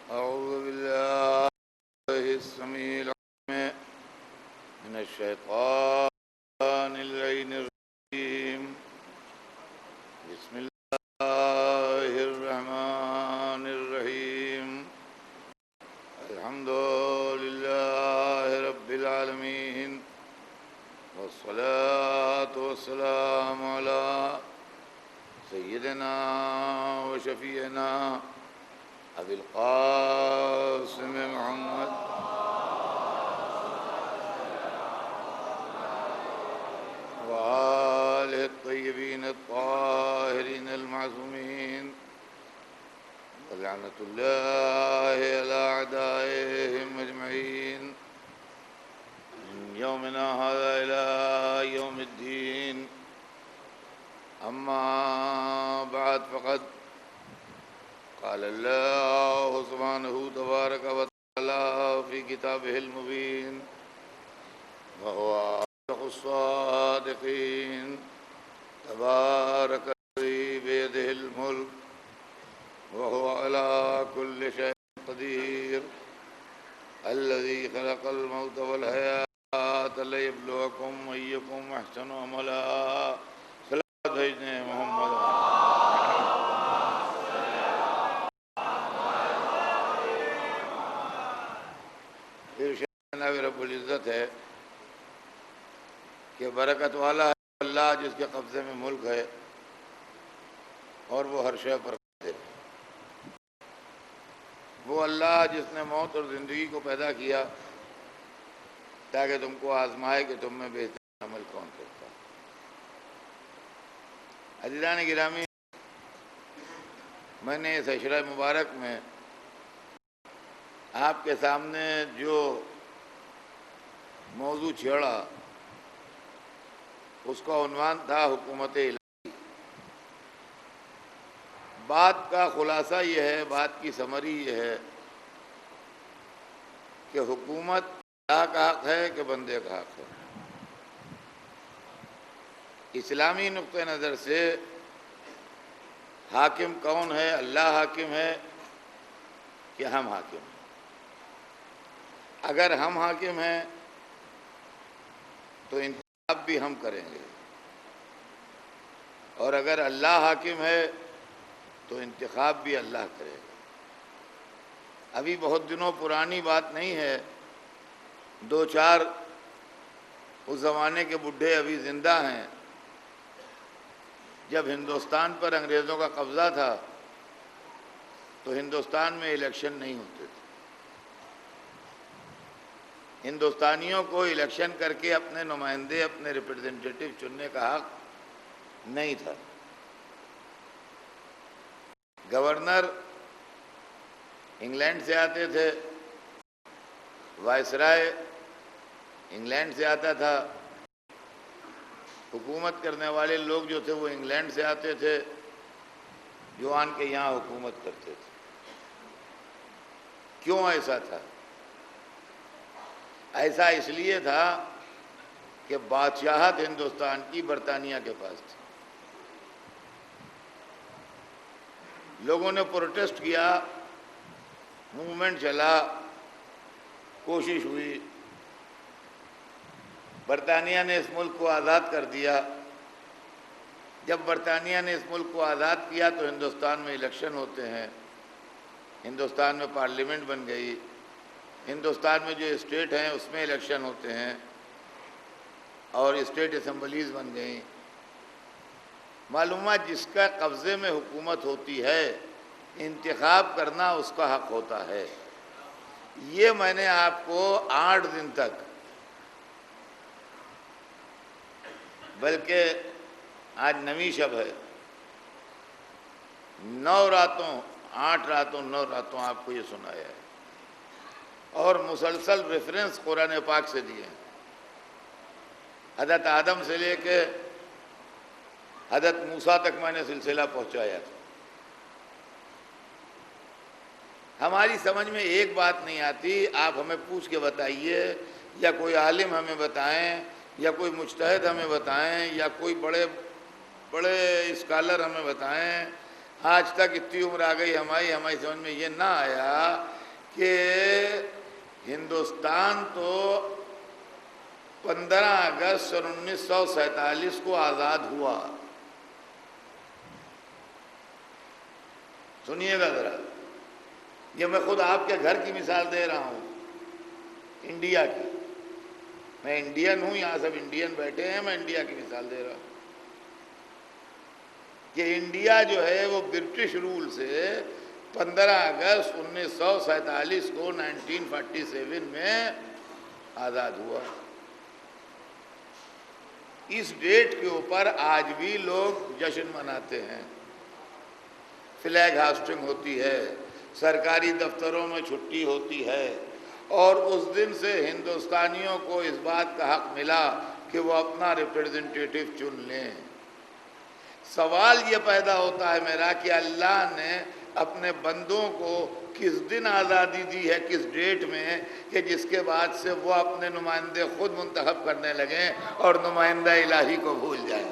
أعوذ بالله السميع العليم من الشيطان اللعين الرجيم. بسم الله الرحمن الرحيم. الحمد لله رب العالمين، والصلاة والسلام على سيدنا وشفيعنا أبي القاسم محمد وآله الطيبين الطاهرين المعصومين، ولعنة الله على أعدائهم أجمعين من يومنا هذا إلى يوم الدين. أما بعد، فقد قال الله سبحانه تبارك وتعالى في كتابه المبين، وهو أصدق الصادقين. تبارك الذي بيده الملك وهو على كل شيء قدير، الذي خلق الموت والحياة ليبلوكم أيكم أحسن عملا. صلاة سيدنا محمد. ارشاد رب العزت ہے کہ برکت والا ہے اللہ جس کے قبضے میں ملک ہے اور وہ ہر شے پر قادر ہے. وہ اللہ جس نے موت اور زندگی کو پیدا کیا تاکہ تم کو آزمائے کہ تم میں بہترین عمل کون کرتا ہے. عزیزان گرامی، میں نے اس عشرہ مبارک میں آپ کے سامنے جو موضوع چھیڑا اس کا عنوان تھا حکومت الہی. بات کا خلاصہ یہ ہے، بات کی سمری یہ ہے کہ حکومت اللہ کا حق ہے کہ بندے کا حق ہے. اسلامی نقطہ نظر سے حاکم کون ہے؟ اللہ حاکم ہے کہ ہم حاکم ہیں؟ اگر ہم حاکم ہیں تو انتخاب بھی ہم کریں گے، اور اگر اللہ حاکم ہے تو انتخاب بھی اللہ کرے گا. ابھی بہت دنوں پرانی بات نہیں ہے، دو چار اس زمانے کے بڈھے ابھی زندہ ہیں. جب ہندوستان پر انگریزوں کا قبضہ تھا تو ہندوستان میں الیکشن نہیں ہوتے تھے. ہندوستانیوں کو الیکشن کر کے اپنے نمائندے، اپنے ریپرزنٹیٹیو چننے کا حق نہیں تھا. گورنر انگلینڈ سے آتے تھے، وائسرائے انگلینڈ سے آتا تھا، حکومت کرنے والے لوگ جو تھے وہ انگلینڈ سے آتے تھے، جو آن کے یہاں حکومت کرتے تھے. کیوں ایسا تھا؟ ایسا اس لیے تھا کہ بادشاہت ہندوستان کی برطانیہ کے پاس تھی. لوگوں نے پروٹیسٹ کیا، موومنٹ چلا، کوشش ہوئی، برطانیہ نے اس ملک کو آزاد کر دیا. جب برطانیہ نے اس ملک کو آزاد کیا تو ہندوستان میں الیکشن ہوتے ہیں، ہندوستان میں پارلیمنٹ بن گئی، ہندوستان میں جو اسٹیٹ ہیں اس میں الیکشن ہوتے ہیں اور اسٹیٹ اسمبلیز بن گئیں. معلومات جس کا قبضے میں حکومت ہوتی ہے انتخاب کرنا اس کا حق ہوتا ہے. یہ میں نے آپ کو 8 دن تک، بلکہ آج 9ویں شب ہے، 9 راتوں 8 راتوں 9 راتوں آپ کو یہ سنایا ہے، اور مسلسل ریفرنس قرآن پاک سے دیے ہیں. حضرت آدم سے لے کے حضرت موسیٰ تک میں نے سلسلہ پہنچایا تھا. ہماری سمجھ میں ایک بات نہیں آتی، آپ ہمیں پوچھ کے بتائیے، یا کوئی عالم ہمیں بتائیں، یا کوئی مجتہد ہمیں بتائیں، یا کوئی بڑے اسکالر ہمیں بتائیں. آج تک اتنی عمر آ گئی ہماری سمجھ میں یہ نہ آیا کہ ہندوستان تو 15 اگست سن 1947 کو آزاد ہوا. سنیے گا ذرا، یہ میں خود آپ کے گھر کی مثال دے رہا ہوں، انڈیا کی. میں انڈین ہوں، یہاں سب انڈین بیٹھے ہیں، میں انڈیا کی مثال دے رہا ہوں کہ انڈیا جو ہے وہ برٹش رول سے 15 اگست 1947 کو 1947 میں آزاد ہوا. اس ڈیٹ کے اوپر آج بھی لوگ جشن مناتے ہیں، فلیگ ہاسٹنگ ہوتی ہے، سرکاری دفتروں میں چھٹی ہوتی ہے، اور اس دن سے ہندوستانیوں کو اس بات کا حق ملا کہ وہ اپنا ریپریزنٹیٹو چن لیں. سوال یہ پیدا ہوتا ہے میرا کہ اللہ نے اپنے بندوں کو کس دن آزادی دی ہے، کس ڈیٹ میں، کہ جس کے بعد سے وہ اپنے نمائندے خود منتخب کرنے لگیں اور نمائندہ الہی کو بھول جائیں.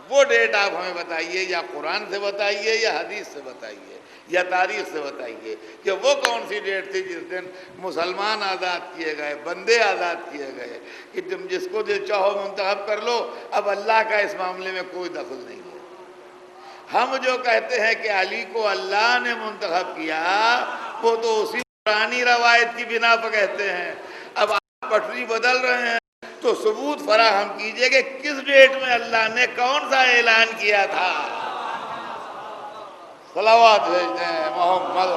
وہ ڈیٹ آپ ہمیں بتائیے، یا قرآن سے بتائیے، یا حدیث سے بتائیے، یا تاریخ سے بتائیے کہ وہ کون سی ڈیٹ تھی جس دن مسلمان آزاد کیے گئے، بندے آزاد کیے گئے، کہ تم جس کو دل چاہو منتخب کر لو، اب اللہ کا اس معاملے میں کوئی دخل نہیں ہے. ہم جو کہتے ہیں کہ علی کو اللہ نے منتخب کیا، وہ تو اسی پرانی روایت کی بنا پر کہتے ہیں. اب آپ پٹری بدل رہے ہیں تو ثبوت فراہم کیجئے کہ کس ڈیٹ میں اللہ نے کون سا اعلان کیا تھا. صلوات بھیجتے ہیں محمد.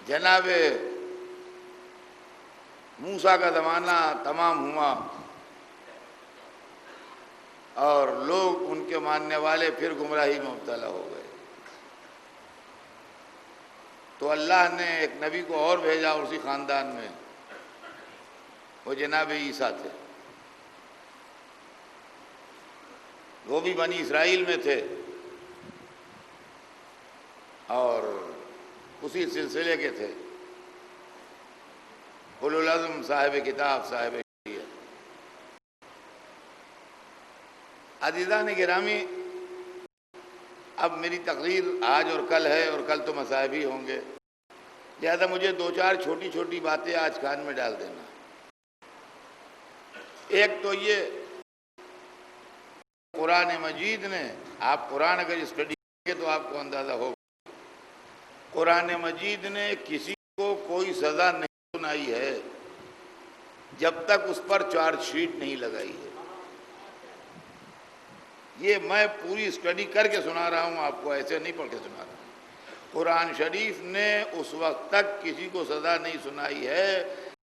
جناب موسیٰ کا زمانہ تمام ہوا اور لوگ ان کے ماننے والے پھر گمراہی میں مبتلا ہو گئے، تو اللہ نے ایک نبی کو اور بھیجا اسی خاندان میں، وہ جناب عیسیٰ تھے. وہ بھی بنی اسرائیل میں تھے اور اسی سلسلے کے تھے، اولو العزم، صاحب کتاب، صاحب شریعت. عزیزان گرامی، اب میری تقریر آج اور کل ہے، اور کل تو مصائب ہی ہوں گے، لہذا مجھے 2-4 چھوٹی چھوٹی باتیں آج کان میں ڈال دینا. ایک تو یہ، قرآن مجید نے، آپ قرآن اگر اسٹڈی کریں گے تو آپ کو اندازہ ہوگا، قرآن مجید نے کسی کو کوئی سزا نہیں سنائی ہے جب تک اس پر چارج شیٹ نہیں لگائی ہے. یہ میں پوری اسٹڈی کر کے سنا رہا ہوں آپ کو، ایسے نہیں پڑھ کے سنا رہا ہوں. قرآن شریف نے اس وقت تک کسی کو سزا نہیں سنائی ہے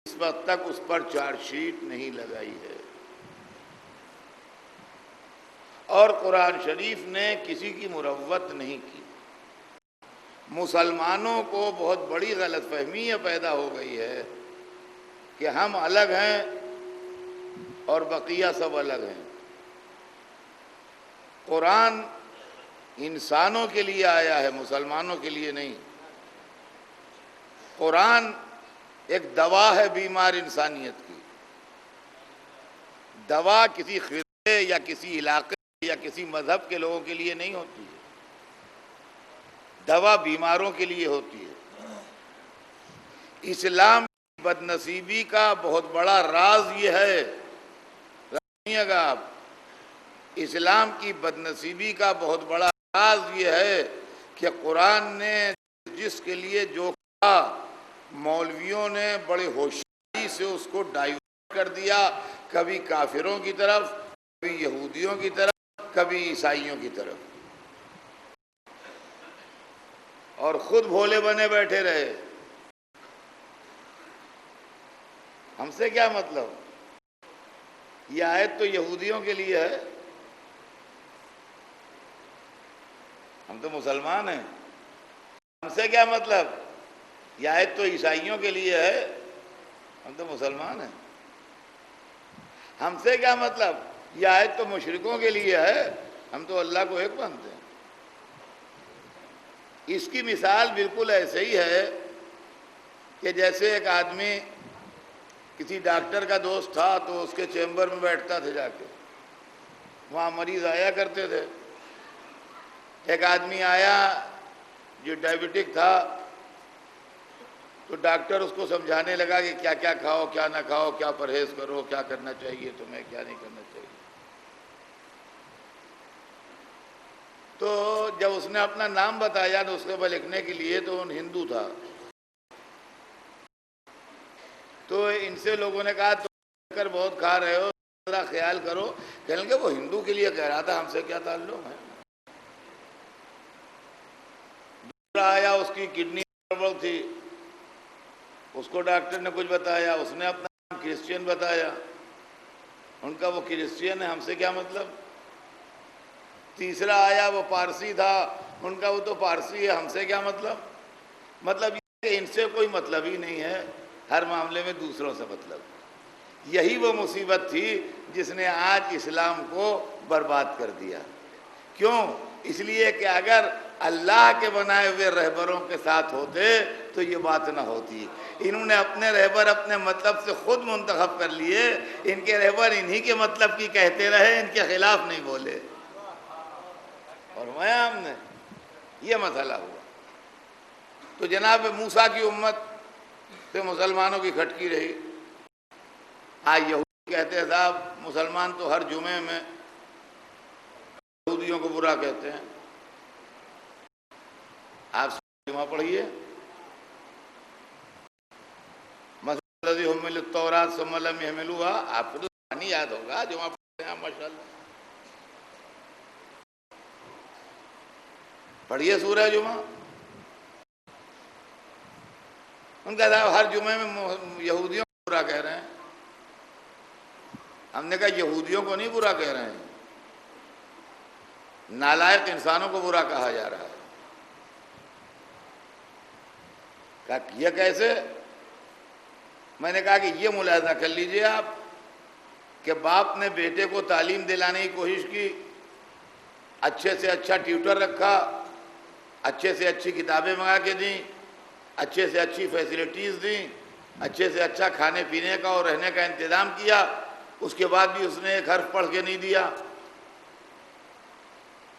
اس وقت تک اس پر چارج شیٹ نہیں لگائی ہے. اور قرآن شریف نے کسی کی مروت نہیں کی. مسلمانوں کو بہت بڑی غلط فہمی پیدا ہو گئی ہے کہ ہم الگ ہیں اور بقیہ سب الگ ہیں. قرآن انسانوں کے لیے آیا ہے، مسلمانوں کے لیے نہیں. قرآن ایک دوا ہے بیمار انسانیت کی. دوا کسی خطے یا کسی علاقے یا کسی مذہب کے لوگوں کے لیے نہیں ہوتی ہے، دوا بیماروں کے لیے ہوتی ہے. اسلام کی بدنصیبی کا بہت بڑا راز یہ ہے، سنیے گا آپ، اسلام کی بدنصیبی کا بہت بڑا راز یہ ہے کہ قرآن نے جس کے لیے جو کہا، مولویوں نے بڑے ہوشیاری سے اس کو ڈائیورٹ کر دیا، کبھی کافروں کی طرف، کبھی یہودیوں کی طرف، کبھی عیسائیوں کی طرف، اور خود بھولے بنے بیٹھے رہے. ہم سے کیا مطلب؟ یہ آیت تو یہودیوں کے لیے ہے، ہم تو مسلمان ہیں، ہم سے کیا مطلب؟ یہ آیت تو عیسائیوں کے لیے ہے، ہم تو مسلمان ہیں، ہم سے کیا مطلب؟ یہ آیت تو مشرکوں کے لیے ہے، ہم تو اللہ کو ایک مانتے ہیں۔ اس کی مثال بالکل ایسے ہی ہے کہ جیسے ایک آدمی کسی ڈاکٹر کا دوست تھا تو اس کے چیمبر میں بیٹھتا تھا، جا کے وہاں مریض آیا کرتے تھے۔ ایک آدمی آیا جو ڈائبٹک تھا، تو ڈاکٹر اس کو سمجھانے لگا کہ کیا کیا کھاؤ، کیا نہ کھاؤ، کیا پرہیز کرو، کیا کرنا چاہیے تمہیں، کیا نہیں کرنا چاہیے۔ تو جب اس نے اپنا نام بتایا تو اس کے بعد لکھنے کے لیے تو ان ہندو تھا، تو ان سے لوگوں نے کہا تم کر بہت کھا رہے ہو، ذرا خیال کرو۔ کہنے لگے وہ ہندو کے لیے کہہ رہا تھا، ہم سے کیا تعلق ہے۔ دوسرا آیا، اس کی کڈنی گڑبڑ تھی، اس کو ڈاکٹر نے کچھ بتایا، اس نے اپنا نام کرسچین بتایا، ان کا وہ کرسچین ہے، ہم سے کیا مطلب۔ تیسرا آیا، وہ پارسی تھا، ان کا وہ تو پارسی ہے، ہم سے کیا مطلب۔ مطلب یہ کہ ان سے کوئی مطلب ہی نہیں ہے، ہر معاملے میں دوسروں سے مطلب۔ یہی وہ مصیبت تھی جس نے آج اسلام کو برباد کر دیا۔ کیوں؟ اس لیے کہ اگر اللہ کے بنائے ہوئے رہبروں کے ساتھ ہوتے تو یہ بات نہ ہوتی۔ انہوں نے اپنے رہبر اپنے مطلب سے خود منتخب کر لیے، ان کے رہبر انہی کے مطلب کی کہتے رہے، ان کے خلاف نہیں بولے، اور وہاں ہم نے یہ مسئلہ ہوا۔ تو جناب موسیٰ کی امت سے مسلمانوں کی کھٹکی رہی۔ آج یہودی کہتے ہیں صاحب مسلمان تو ہر جمعے میں یہودیوں کو برا کہتے ہیں۔ آپ جمعہ پڑھیے، مثلا الذی حمل التوراۃ ثم لم یحملوها، آپ کو تو نہیں یاد ہوگا، جمعہ پڑھتے ہیں ماشاءاللہ۔ پڑھیے سورہ جمعہ۔ ان کا صاحب ہر جمعے میں یہودیوں کو برا کہہ رہے ہیں۔ ہم نے کہا یہودیوں کو نہیں برا کہہ رہے ہیں، نالائق انسانوں کو برا کہا جا رہا ہے۔ کہا یہ کیسے؟ میں نے کہا کہ یہ ملاحظہ کر لیجئے آپ کہ باپ نے بیٹے کو تعلیم دلانے کی کوشش کی، اچھے سے اچھا ٹیوٹر رکھا، اچھے سے اچھی کتابیں منگا کے دیں، اچھے سے اچھی فیسلٹیز دیں، اچھے سے اچھا کھانے پینے کا اور رہنے کا انتظام کیا، اس کے بعد بھی اس نے ایک حرف پڑھ کے نہیں دیا۔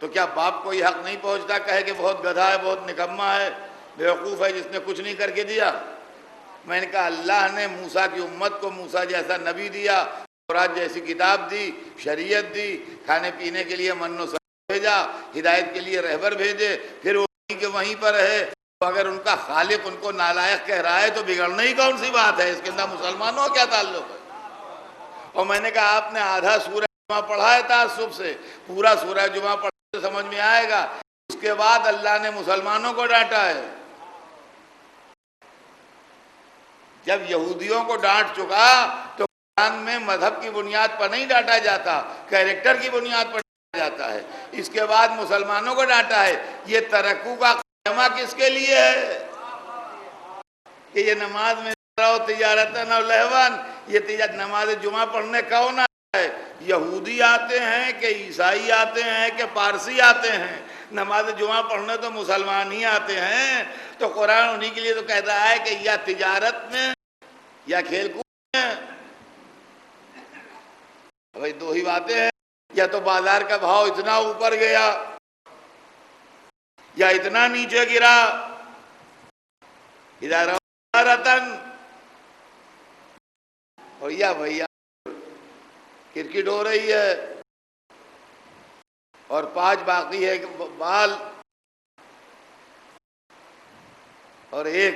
تو کیا باپ کو یہ حق نہیں پہنچتا کہے کہ بہت گدھا ہے، بہت نکما ہے، بیوقوف ہے جس نے کچھ نہیں کر کے دیا؟ میں نے کہا اللہ نے موسیٰ کی امت کو موسیٰ جیسا نبی دیا، تورات جیسی کتاب دی، شریعت دی، کھانے پینے کے لیے من و سلوہ بھیجا، ہدایت کے لیے رہبر بھیجے، پھر وہ وہیں کے وہیں پر رہے۔ تو اگر ان کا خالق ان کو نالائق کہہ رہا ہے تو بگڑنا ہی کون سی بات ہے؟ اس کے اندر مسلمانوں کا کیا تعلق ہے؟ اور میں نے کہا آپ نے آدھا سورہ جمعہ پڑھا ہے تعصب سے، پورا سورہ جمعہ پڑھنے سے سمجھ میں آئے گا۔ اس کے بعد اللہ نے مسلمانوں کو ڈانٹا ہے۔ جب یہودیوں کو ڈانٹ چکا تو قرآن میں مذہب کی بنیاد پر نہیں ڈانٹا جاتا، کیریکٹر کی بنیاد پر ڈانٹا جاتا ہے۔ اس کے بعد مسلمانوں کو ڈانٹا ہے۔ یہ ترقو کا قیمہ کس کے لیے ہے؟ کہ یہ نماز میں رہو تجارتاً اور لہواً، یہ نماز جمعہ پڑھنے کون آتا ہے؟ یہودی آتے ہیں کہ عیسائی آتے ہیں کہ پارسی آتے ہیں؟ نماز جمعہ پڑھنے تو مسلمان ہی آتے ہیں۔ تو قرآن انہی کے لیے تو کہتا ہے کہ یا تجارت میں یا کھیل کود میں، بھائی دو ہی باتیں ہیں، یا تو بازار کا بھاؤ اتنا اوپر گیا یا اتنا نیچے گرا، ادھر رتن، اور یا بھیا کرکٹ ہو رہی ہے اور 5 باقی ہے بال اور 1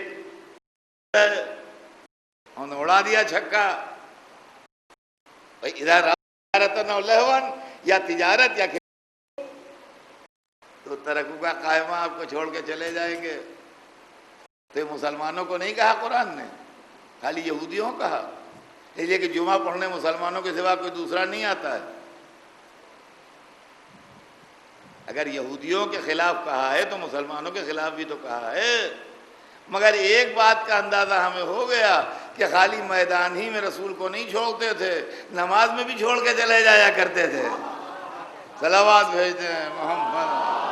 ہم نے اڑا دیا چھکا۔ ادھر رتن اور لہون، یا تجارت یا تو ترقو کا قائمہ آپ کو چھوڑ کے چلے جائیں گے۔ تو مسلمانوں کو نہیں کہا قرآن نے، خالی یہودیوں کہا۔ اس لیے کہ جمعہ پڑھنے مسلمانوں کے سوا کوئی دوسرا نہیں آتا ہے۔ اگر یہودیوں کے خلاف کہا ہے تو مسلمانوں کے خلاف بھی تو کہا ہے۔ مگر ایک بات کا اندازہ ہمیں ہو گیا کہ خالی میدان ہی میں رسول کو نہیں چھوڑتے تھے، نماز میں بھی چھوڑ کے چلے جایا کرتے تھے۔ صلوات بھیجتے ہیں محمد۔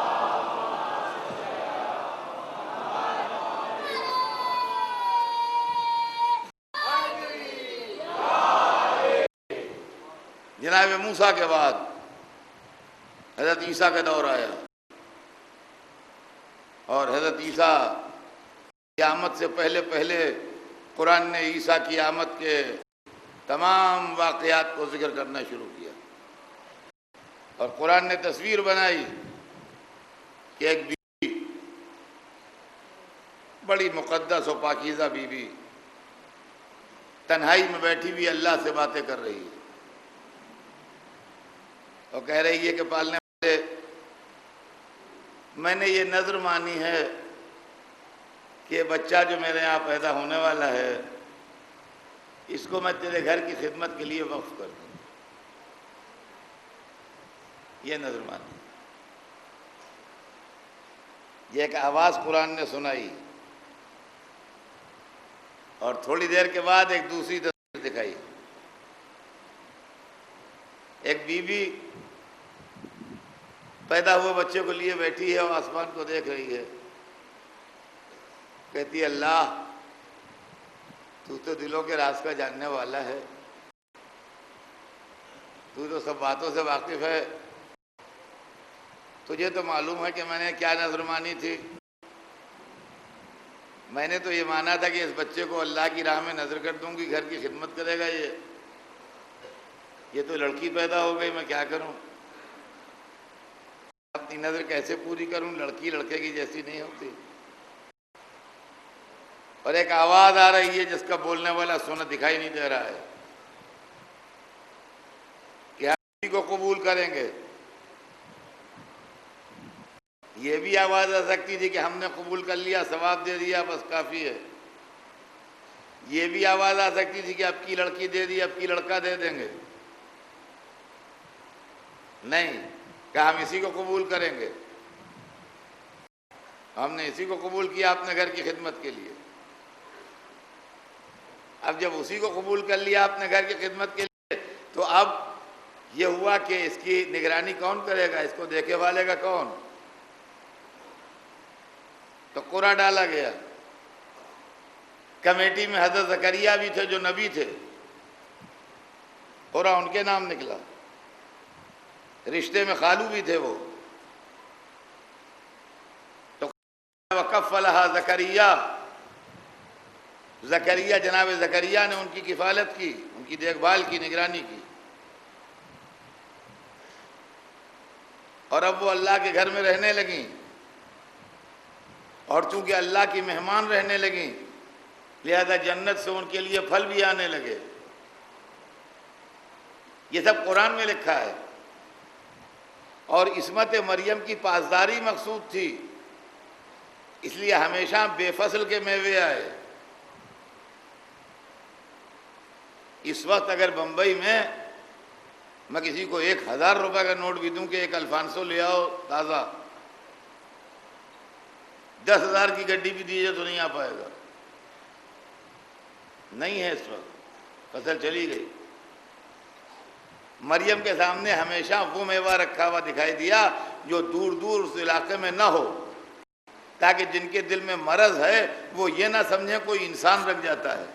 جناب موسیٰ کے بعد حضرت عیسیٰ کا دور آیا، اور حضرت عیسیٰ کی آمد سے پہلے قرآن نے عیسیٰ کی آمد کے تمام واقعات کو ذکر کرنا شروع کیا، اور قرآن نے تصویر بنائی کہ ایک بیوی، بڑی مقدس و پاکیزہ بیوی، تنہائی میں بیٹھی ہوئی اللہ سے باتیں کر رہی ہے، اور کہہ رہی ہے کہ پالنے والے، میں نے یہ نذر مانی ہے کہ بچہ جو میرے یہاں پیدا ہونے والا ہے اس کو میں تیرے گھر کی خدمت کے لیے وقف کر دوں، یہ نذر مانی۔ یہ ایک آواز قرآن نے سنائی، اور تھوڑی دیر کے بعد ایک دوسری تصویر دکھائی، ایک بیوی پیدا ہوئے بچے کو لیے بیٹھی ہے اور آسمان کو دیکھ رہی ہے، کہتی ہے اللہ تو دلوں کے راز کا جاننے والا ہے، تو سب باتوں سے واقف ہے، تجھے تو معلوم ہے کہ میں نے کیا نذر مانی تھی۔ میں نے تو یہ مانا تھا کہ اس بچے کو اللہ کی راہ میں نذر کر دوں گی، گھر کی خدمت کرے گا، یہ تو لڑکی پیدا ہو گئی، میں کیا کروں، اپنی نظر کیسے پوری کروں، لڑکی لڑکے کی جیسی نہیں ہوتی۔ اور ایک آواز آ رہی ہے جس کا بولنے والا سونا دکھائی نہیں دے رہا ہے کہ ہم اسی کو قبول کریں گے۔ یہ بھی آواز آ سکتی تھی کہ ہم نے قبول کر لیا، ثواب دے دیا، بس کافی ہے۔ یہ بھی آواز آ سکتی تھی کہ اب کی لڑکی دے دی، اب کی لڑکا دے دیں گے۔ نہیں، کہ ہم اسی کو قبول کریں گے، ہم نے اسی کو قبول کیا اپنے گھر کی خدمت کے لیے۔ اب جب اسی کو قبول کر لیا اپنے گھر کی خدمت کے لیے، تو اب یہ ہوا کہ اس کی نگرانی کون کرے گا، اس کو دیکھے والے گا کون؟ تو قرعہ ڈالا گیا۔ کمیٹی میں حضرت زکریہ بھی تھے جو نبی تھے، قرعہ ان کے نام نکلا، رشتے میں خالو بھی تھے وہ۔ تو وکفلھا زکریا، زکریا جناب زکریا نے ان کی کفالت کی، ان کی دیکھ بھال کی، نگرانی کی، اور اب وہ اللہ کے گھر میں رہنے لگیں، اور چونکہ اللہ کی مہمان رہنے لگیں لہذا جنت سے ان کے لیے پھل بھی آنے لگے۔ یہ سب قرآن میں لکھا ہے، اور عصمت مریم کی پاسداری مقصود تھی، اس لیے ہمیشہ بے فصل کے میوے آئے۔ اس وقت اگر بمبئی میں کسی کو 1000 روپے کا نوٹ بھی دوں کہ ایک الفانسو لے آؤ تازہ، 10,000 کی گڈی بھی دیجیے تو نہیں آ پائے گا، نہیں ہے اس وقت، فصل چلی گئی۔ مریم کے سامنے ہمیشہ وہ میوہ رکھا ہوا دکھائی دیا جو دور دور اس علاقے میں نہ ہو، تاکہ جن کے دل میں مرض ہے وہ یہ نہ سمجھیں کوئی انسان رکھ جاتا ہے۔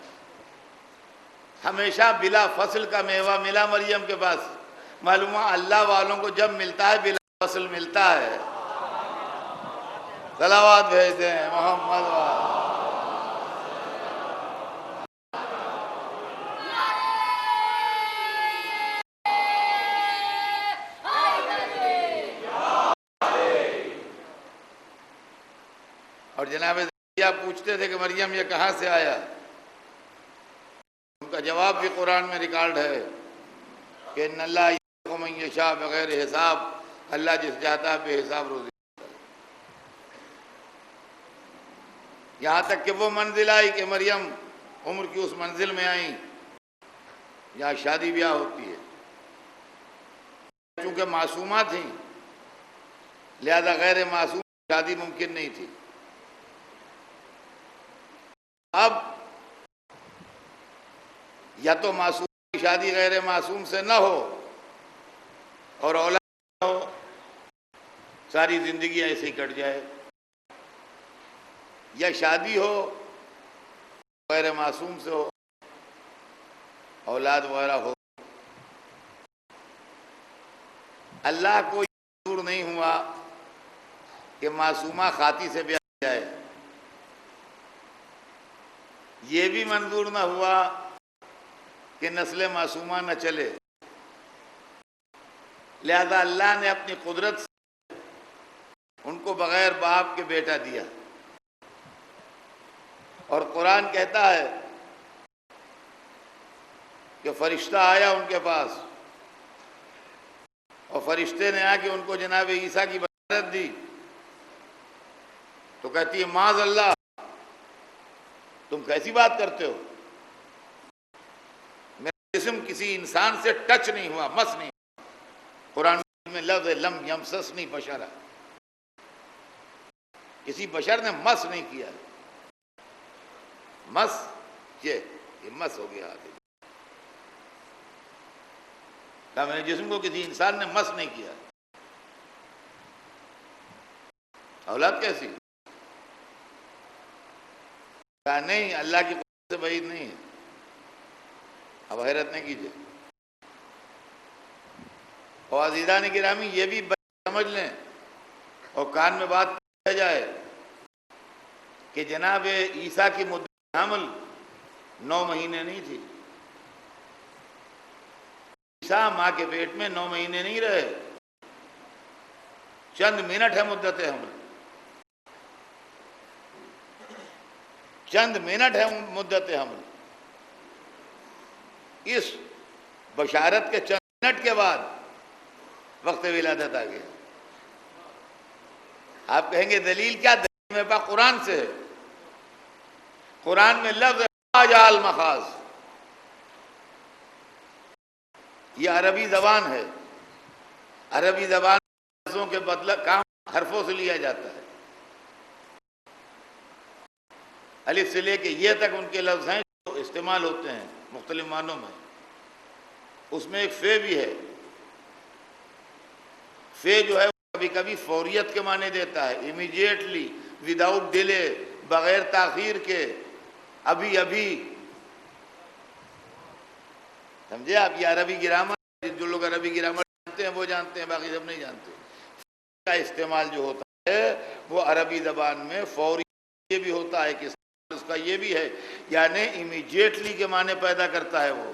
ہمیشہ بلا فصل کا میوہ ملا مریم کے پاس، معلوم ہے اللہ والوں کو جب ملتا ہے بلا فصل ملتا ہے۔ صلوات بھیجتے ہیں محمد وآلہ۔ اور جناب زکریا پوچھتے تھے کہ مریم یہ کہاں سے آیا، ان کا جواب بھی قرآن میں ریکارڈ ہے کہ ان اللہ یرزق من یشاء بغیر حساب، اللہ جس چاہتا ہے بے حساب روزی۔ یہاں تک کہ وہ منزل آئی کہ مریم عمر کی اس منزل میں آئیں یہاں شادی بیاہ ہوتی ہے، چونکہ معصومہ تھیں لہذا غیر معصوم شادی ممکن نہیں تھی۔ اب یا تو معصوم کی شادی غیر معصوم سے نہ ہو اور اولاد نہ ہو، ساری زندگی ایسے ہی کٹ جائے، یا شادی ہو غیر معصوم سے ہو، اولاد وغیرہ ہو۔ اللہ کو یہ منظور نہیں ہوا کہ معصومہ خاطی سے بیاہ جائے، یہ بھی منظور نہ ہوا کہ نسل معصومہ نہ چلے، لہذا اللہ نے اپنی قدرت سے ان کو بغیر باپ کے بیٹا دیا۔ اور قرآن کہتا ہے کہ فرشتہ آیا ان کے پاس اور فرشتے نے آ کے ان کو جناب عیسیٰ کی بشارت دی، تو کہتی ہے معاذ اللہ، تم کیسی بات کرتے ہو، میرا جسم کسی انسان سے ٹچ نہیں ہوا، مس نہیں ہوا۔ قرآن میں لفظ لم یمسسنی بشرا، کسی بشر نے مس نہیں کیا، مس یہ مس ہو گیا آگے، کہا میرے جسم کو کسی انسان نے مس نہیں کیا، اولاد کیسی؟ کہا نہیں، اللہ کی قدرت سے بعید نہیں ہے، اب حیرت نہیں کیجئے۔ اور عزیزان گرامی یہ بھی سمجھ لیں اور کان میں بات کیا جائے کہ جناب عیسیٰ کی مدت حمل 9 مہینے نہیں تھی، عیسیٰ ماں کے پیٹ میں 9 مہینے نہیں رہے، چند منٹ ہے مدت حمل، چند منٹ ہے مدت حمل۔ اس بشارت کے چند منٹ کے بعد وقت ولادت آ گیا۔ آپ کہیں گے دلیل کیا؟ دلیل میرے پاس قرآن سے ہے۔ قرآن میں لفظ فاجعل مخاض، یہ عربی زبان ہے، عربی زبان لفظوں کے بدلہ کام حرفوں سے لیا جاتا ہے، الف سے لے کے یہ تک ان کے لفظ ہیں جو استعمال ہوتے ہیں مختلف معنوں میں۔ اس میں ایک فے بھی ہے، فے جو ہے کبھی کبھی فوریت کے معنی دیتا ہے، امیڈیٹلی، وداؤٹ ڈیلے، بغیر تاخیر کے، ابھی ابھی، سمجھے آپ؟ یہ عربی گرامر، جو لوگ عربی گرامر جانتے ہیں وہ جانتے ہیں، باقی سب نہیں جانتے۔ کا استعمال جو ہوتا ہے وہ عربی زبان میں فوری یہ بھی ہوتا ہے کہ اس کا یہ بھی ہے، یعنی امیڈیٹلی کے معنی پیدا کرتا ہے، وہ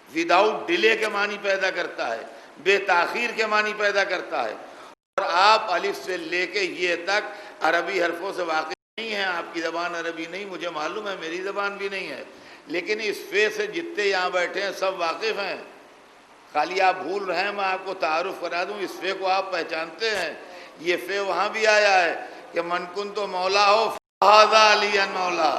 وداؤٹ ڈیلے کے معنی پیدا کرتا ہے، بے تاخیر کے معنی پیدا کرتا ہے۔ اور آپ الف سے لے کے یہ تک عربی حرفوں سے واقف نہیں ہیں، آپ کی زبان عربی نہیں، مجھے معلوم ہے میری زبان بھی نہیں ہے، لیکن اس فے سے جتنے یہاں بیٹھے ہیں سب واقف ہیں۔ خالی آپ بھول رہے ہیں، میں آپ کو تعارف کرا دوں، اس فے کو آپ پہچانتے ہیں۔ یہ فے وہاں بھی آیا ہے کہ من کن تو مولا ہو فہذا علی مولا۔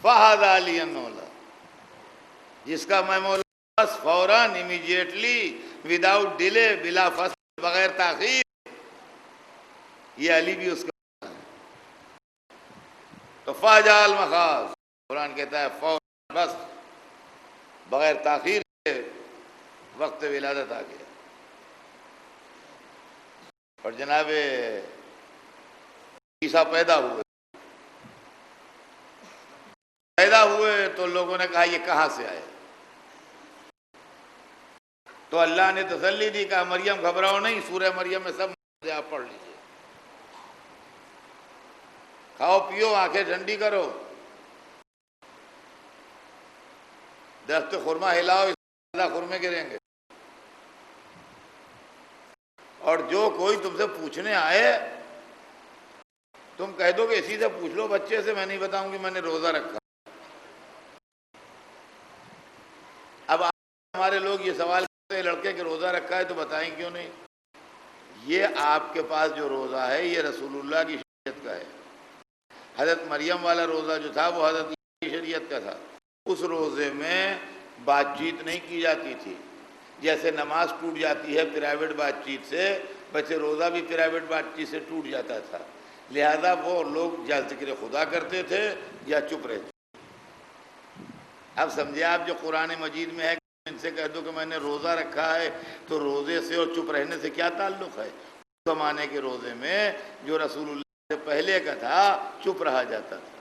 فہذا علی مولا، جس کا میں مولا بس فوراً، امیڈیٹلی، وداؤٹ ڈیلے، بلا فصل، بغیر تاخیر، یہ علی بھی اس کا ہے۔ تو فاجعل مخاض، قرآن کہتا ہے فوراً، بس بغیر تاخیر کے وقت ولادت آ گیا۔ اور جناب عیسیٰ پیدا ہوئے تو لوگوں نے کہا یہ کہاں سے آئے؟ تو اللہ نے تسلی دی، کہا مریم گھبراؤ نہیں، سورہ مریم میں سب آپ پڑھ لیجئے، کھاؤ پیو، آنکھیں ٹھنڈی کرو، درخت خرما ہلاؤ، اس خرمے گریں گے۔ اور جو کوئی تم سے پوچھنے آئے تم کہہ دو کہ اسی سے پوچھ لو بچے سے، میں نہیں بتاؤں کہ میں نے روزہ رکھا۔ اب ہمارے لوگ یہ سوال کرتے ہیں لڑکے کہ روزہ رکھا ہے تو بتائیں کیوں نہیں؟ یہ آپ کے پاس جو روزہ ہے یہ رسول اللہ کی شریعت کا ہے۔ حضرت مریم والا روزہ جو تھا وہ حضرت کی شریعت کا تھا۔ اس روزے میں بات چیت نہیں کی جاتی تھی، جیسے نماز ٹوٹ جاتی ہے پرائیویٹ بات چیت سے، ویسے روزہ بھی پرائیویٹ بات چیت سے ٹوٹ جاتا تھا۔ لہذا وہ لوگ یا ذکر خدا کرتے تھے یا چپ رہتے۔ اب سمجھے آپ جو قرآن مجید میں ہے کہ ان سے کہہ دو کہ میں نے روزہ رکھا ہے، تو روزے سے اور چپ رہنے سے کیا تعلق ہے؟ اس زمانے کے روزے میں جو رسول اللہ سے پہلے کا تھا چپ رہا جاتا تھا۔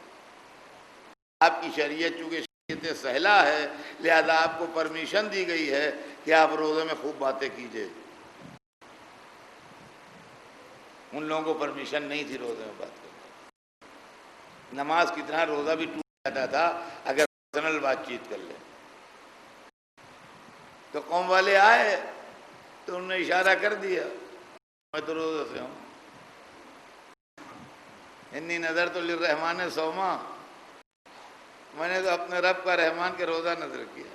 آپ کی شریعت چونکہ شریعت سہلا ہے لہذا آپ کو پرمیشن دی گئی ہے کہ آپ روزے میں خوب باتیں کیجئے۔ ان لوگوں کو پرمیشن نہیں تھی روزے میں بات کرنے۔ نماز کی طرح روزہ بھی ٹوٹ جاتا تھا اگر پرسنل بات چیت کر لیں۔ تو قوم والے آئے تو انہوں نے اشارہ کر دیا، میں تو روزے سے ہوں، انی نظرت للرحمن صوما، میں نے تو اپنے رب کا رحمان کے روزہ نظر کیا۔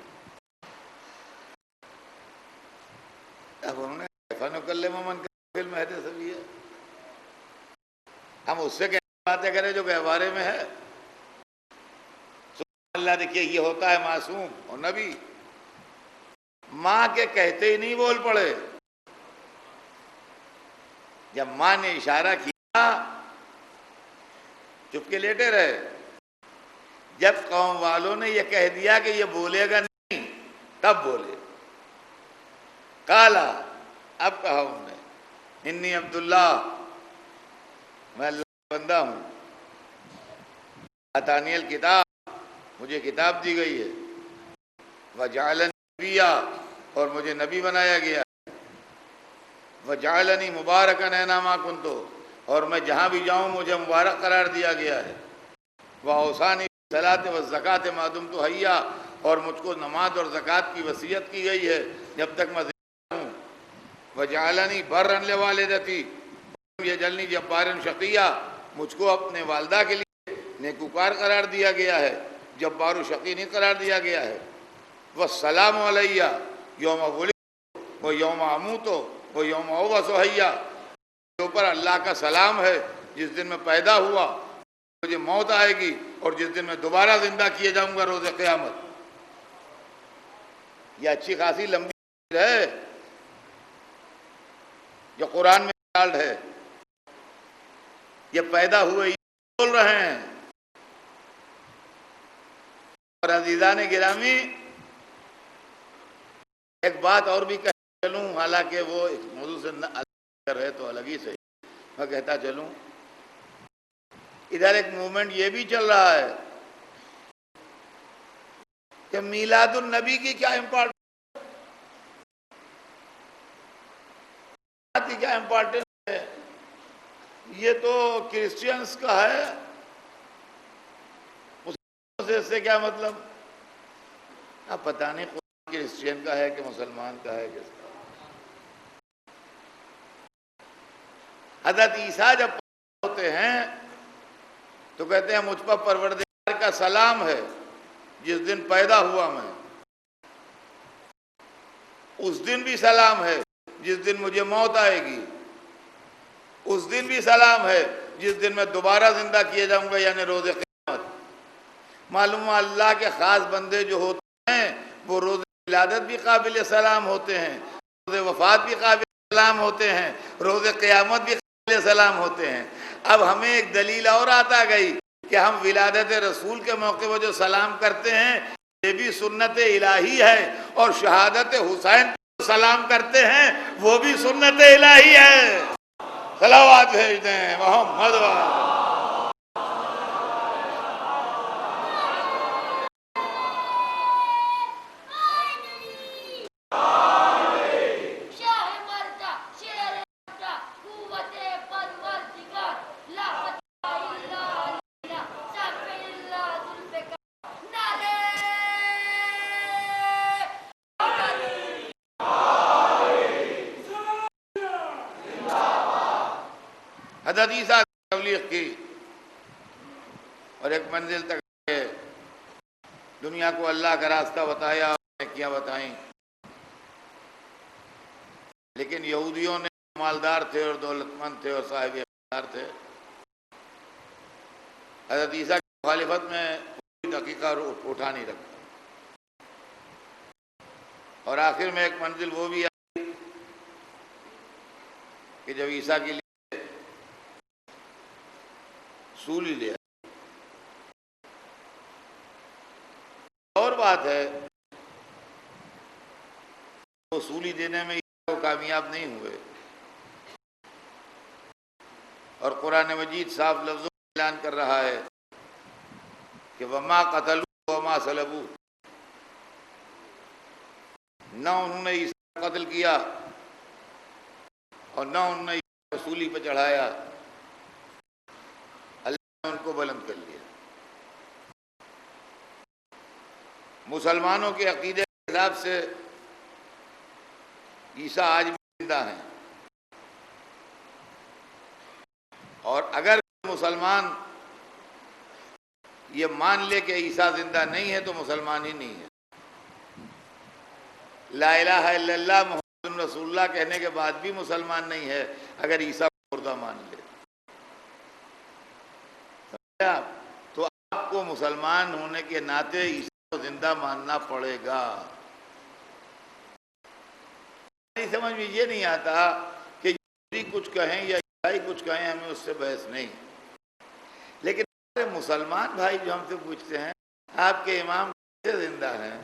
اب انہوں نے فَنُكَلِّمُ مَنْ كَانَ فِي الْمَهْدِ صَبِيًّا، ہم اس سے کیسے باتیں کریں جو گہوارے میں ہے؟ سبحان اللہ، دیکھیے یہ ہوتا ہے معصوم اور نبی، ماں کے کہتے ہی نہیں بول پڑے۔ جب ماں نے اشارہ کیا چپ کے لیٹے رہے، جب قوم والوں نے یہ کہہ دیا کہ یہ بولے گا نہیں تب بولے۔ کالا، اب کہا انہوں نے انی عبداللہ، میں اللہ کا بندہ ہوں، اتانی الکتاب، مجھے کتاب دی گئی ہے، وجعلنی نبیا، اور مجھے نبی بنایا گیا ہے، وجعلنی مبارکا اینما کنت، اور میں جہاں بھی جاؤں مجھے مبارک قرار دیا گیا ہے، واوصانی بالصلاۃ والزکاۃ ما دمت حیا، اور مجھ کو نماز اور زکوٰۃ کی وصیت کی گئی ہے جب تک میں زندہ ہوں، وجعلنی برا لوالدتی ولم یجعلنی جبارا شقیا، مجھ کو اپنے والدہ کے لیے نیکوکار قرار دیا گیا ہے، جبار و شقی نہیں قرار دیا گیا ہے، والسلام علیہ یوم ولدت و یوم اموت و یوم ابعث حیا، میرے اوپر اللہ کا سلام ہے جس دن میں پیدا ہوا، مجھے موت آئے گی، اور جس دن میں دوبارہ زندہ کیے جاؤں گا روز قیامت۔ یہ اچھی خاصی لمبی ہے جو قرآن میں ڈالڈ ہے، یہ پیدا ہوئے یہ بول رہے ہیں۔ اور عزیزان گرامی ایک بات اور بھی کہہ چلوں، حالانکہ وہ اس موضوع سے الگ ہے تو الگ ہی صحیح، میں کہتا چلوں، ادھر ایک موومنٹ یہ بھی چل رہا ہے کہ میلاد النبی کی کیا امپورٹنس ہے، یہ تو کرسچنز کا ہے، اس سے کیا مطلب؟ اب پتہ نہیں قرآن کرسچین کا ہے کہ مسلمان کا ہے، کس کا۔ حضرت عیسیٰ جب پیدا ہوتے ہیں تو کہتے ہیں مجھ پر پروردگار کا سلام ہے جس دن پیدا ہوا میں، اس دن بھی سلام ہے جس دن مجھے موت آئے گی، اس دن بھی سلام ہے جس دن میں دوبارہ زندہ کیے جاؤں گا، یعنی روز قیامت۔ معلوم اللہ کے خاص بندے جو ہوتے ہیں وہ روز ولادت بھی قابل سلام ہوتے ہیں، روز وفات بھی قابل سلام ہوتے ہیں، روز قیامت بھی قابل سلام ہوتے ہیں۔ اب ہمیں ایک دلیل اور آتا گئی کہ ہم ولادت رسول کے موقع پر جو سلام کرتے ہیں یہ بھی سنت الہی ہے، اور شہادت حسین پر سلام کرتے ہیں وہ بھی سنت الہی ہے۔ صلوات بھیج دیں محمد وعلیہ۔ حضرت عیسیٰ کی تبلیغ کی اور ایک منزل تک گئے، دنیا کو اللہ کا راستہ بتایا اور نیکیاں بتائیں، لیکن یہودیوں نے مالدار تھے اور دولت مند تھے اور صاحب اقتدار تھے، حضرت عیسیٰ کی مخالفت میں کوئی دقیقہ اٹھا نہیں رکھا، اور آخر میں ایک منزل وہ بھی آئی کہ جب عیسیٰ کے لیے سولی لیا۔ اور بات ہے وہ سولی دینے میں وہ کامیاب نہیں ہوئے، اور قرآن مجید صاف لفظوں میں اعلان کر رہا ہے کہ وما قتلوا وما صلبوا، نہ انہوں نے عیسیٰ کو قتل کیا اور نہ انہوں نے عیسیٰ کو سولی پہ چڑھایا، اللہ نے ان کو بلند کر لیا۔ مسلمانوں کے عقیدے کے حساب سے عیسیٰ آج بھی زندہ ہیں، اور اگر مسلمان یہ مان لے کہ عیسیٰ زندہ نہیں ہے تو مسلمان ہی نہیں ہے۔ لا الہ الا اللہ محمد رسول اللہ کہنے کے بعد بھی مسلمان نہیں ہے اگر عیسیٰ کو مردہ مان لے۔ تو آپ کو مسلمان ہونے کے ناطے عیسیٰ کو زندہ ماننا پڑے گا۔ سمجھ میں یہ نہیں آتا کہ یہودی کچھ کہیں یا عیسائی کچھ کہیں، ہمیں اس سے بحث نہیں، لیکن مسلمان بھائی جو ہم سے پوچھتے ہیں آپ کے امام کیسے زندہ ہیں،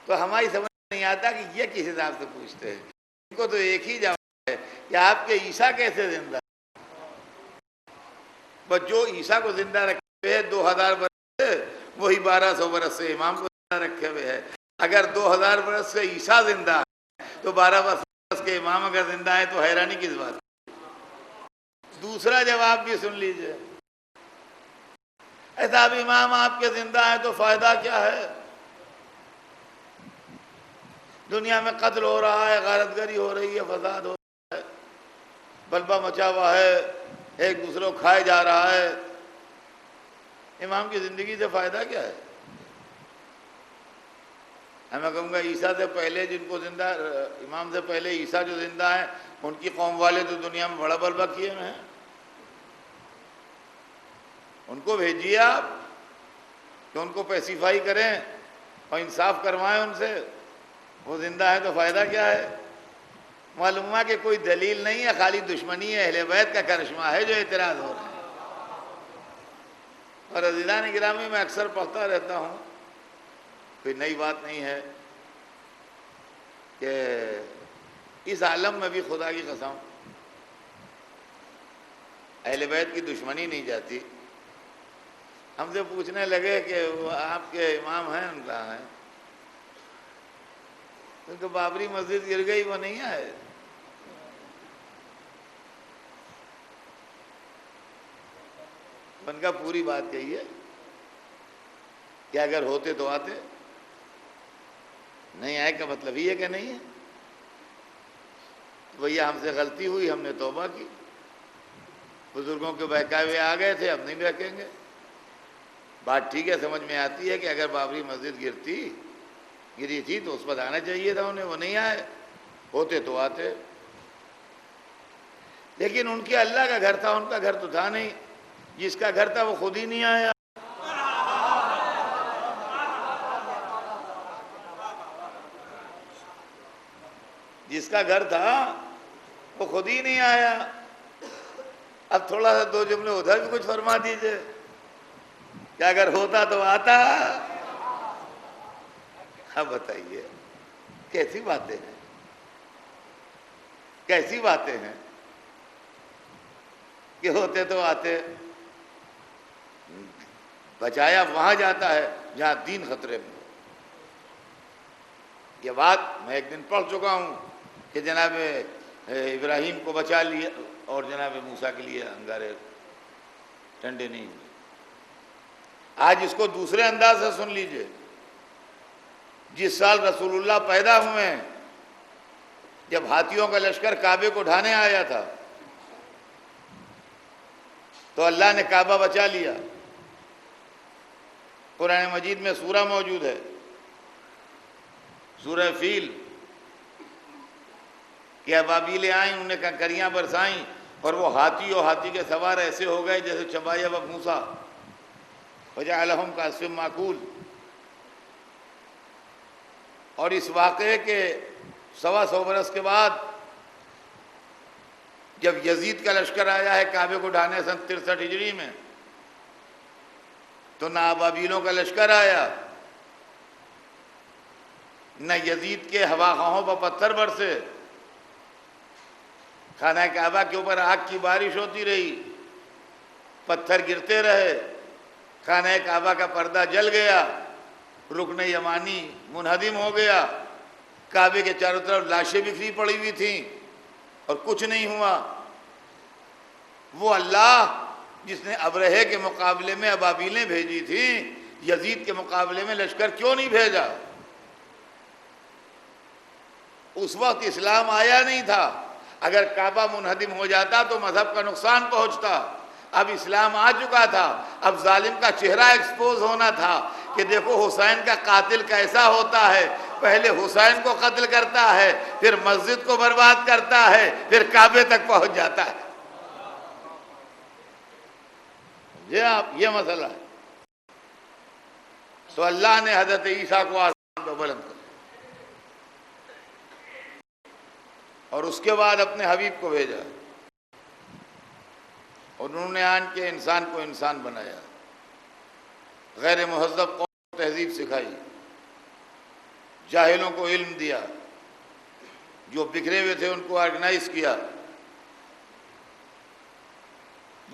تو ہماری سمجھ نہیں آتا کہ یہ کس حساب سے پوچھتے ہیں۔ ان کو تو ایک ہی جواب ہے کہ آپ کے عیسیٰ کیسے زندہ ہیں، بس جو عیسیٰ کو زندہ رکھے ہوئے 2000 برس سے، وہی 1200 برس سے امام کو زندہ رکھے ہوئے ہے۔ اگر 2000 برس سے عیسیٰ زندہ ہے تو 12 برس کے امام اگر زندہ ہے تو حیرانی کس بات ہے؟ دوسرا جواب بھی سن لیجئے، صاحب امام آپ کے زندہ ہیں تو فائدہ کیا ہے؟ دنیا میں قتل ہو رہا ہے، غارت گری ہو رہی ہے، فساد ہو رہا ہے، بلبہ مچا ہوا ہے، ایک دوسرے کو کھائے جا رہا ہے، امام کی زندگی سے فائدہ کیا ہے؟ میں کہوں گا عیسیٰ سے پہلے جن کو زندہ، امام سے پہلے عیسیٰ جو زندہ ہیں ان کی قوم والے تو دنیا میں بڑا بلبہ کیے ہوئے ہیں، ان کو بھیجیے آپ کہ ان کو پیسیفائی کریں اور انصاف کروائیں ان سے، وہ زندہ ہے تو فائدہ کیا ہے؟ معلوم ہوا کہ کوئی دلیل نہیں ہے، خالی دشمنی ہے، اہل بیت کا کرشمہ ہے جو اعتراض ہو رہا ہے۔ اور عزیزان گرامی میں اکثر پڑھتا رہتا ہوں، کوئی نئی بات نہیں ہے کہ اس عالم میں بھی خدا کی قسم اہل بیت کی دشمنی نہیں جاتی۔ ہم سے پوچھنے لگے کہ وہ آپ کے امام ہیں، ان کا ہیں، ان کو بابری مسجد گر گئی وہ نہیں آئے، ان کا پوری بات کہیے کہ اگر ہوتے تو آتے، نہیں آئے کا مطلب ہی ہے کہ نہیں ہے۔ تو بھیا ہم سے غلطی ہوئی، ہم نے توبہ کی، بزرگوں کے بہکاوے آ گئے تھے، اب نہیں بہکیں گے۔ بات ٹھیک ہے، سمجھ میں آتی ہے کہ اگر بابری مسجد گری تھی تو اس پر آنا چاہیے تھا انہیں، وہ نہیں آئے، ہوتے تو آتے، لیکن ان کے اللہ کا گھر تھا، ان کا گھر تو تھا نہیں، جس کا گھر تھا وہ خود ہی نہیں آیا۔ جس کا گھر تھا وہ خود ہی نہیں آیا۔ اب تھوڑا سا دو جملے ادھر بھی کچھ فرما دیجئے کہ اگر ہوتا تو آتا۔ اب بتائیے کیسی باتیں ہیں، کیسی باتیں ہیں کہ ہوتے تو آتے۔ بچایا وہاں جاتا ہے جہاں دین خطرے میں۔ یہ بات میں ایک دن پڑھ چکا ہوں کہ جناب ابراہیم کو بچا لیا اور جناب موسیٰ کے لیے انگارے ٹھنڈے نہیں ہوئے۔ آج اس کو دوسرے انداز سے سن لیجئے۔ جس سال رسول اللہ پیدا ہوئے ہیں، جب ہاتھیوں کا لشکر کعبے کو ڈھانے آیا تھا، تو اللہ نے کعبہ بچا لیا۔ قرآن مجید میں سورہ موجود ہے، سورہ فیل، کہ ابابیلیں آئیں، انہوں نے کنکریاں برسائیں، اور وہ ہاتھی اور ہاتھی کے سوار ایسے ہو گئے جیسے چبایا ہوا بھوسا، وجعلہم کعصف مأکول۔ اور اس واقعے کے 125 برس کے بعد جب یزید کا لشکر آیا ہے کعبے کو ڈھانے سن 63 ہجری میں، تو نہ ابابیلوں کا لشکر آیا، نہ یزید کے ہوا خواہوں پر پتھر برسے، خانہ کعبہ کے اوپر آگ کی بارش ہوتی رہی، پتھر گرتے رہے، خانہ کعبہ کا پردہ جل گیا، رکن یمانی منہدم ہو گیا، کعبے کے چاروں طرف لاشیں بکھری پڑی ہوئی تھیں اور کچھ نہیں ہوا۔ وہ اللہ جس نے ابرہے کے مقابلے میں ابابیلیں بھیجی تھیں، یزید کے مقابلے میں لشکر کیوں نہیں بھیجا؟ اس وقت اسلام آیا نہیں تھا، اگر کعبہ منہدم ہو جاتا تو مذہب کا نقصان پہنچتا۔ اب اسلام آ چکا تھا، اب ظالم کا چہرہ ایکسپوز ہونا تھا کہ دیکھو حسین کا قاتل کیسا ہوتا ہے، پہلے حسین کو قتل کرتا ہے، پھر مسجد کو برباد کرتا ہے، پھر کعبے تک پہنچ جاتا ہے۔ یہ مسئلہ ہے۔ تو اللہ نے حضرت عیسیٰ کو آسمان پر بلند کر، اور اس کے بعد اپنے حبیب کو بھیجا، اور انہوں نے آن کے انسان کو انسان بنایا، غیر مہذب قوم کو تہذیب سکھائی، جاہلوں کو علم دیا، جو بکھرے ہوئے تھے ان کو آرگنائز کیا۔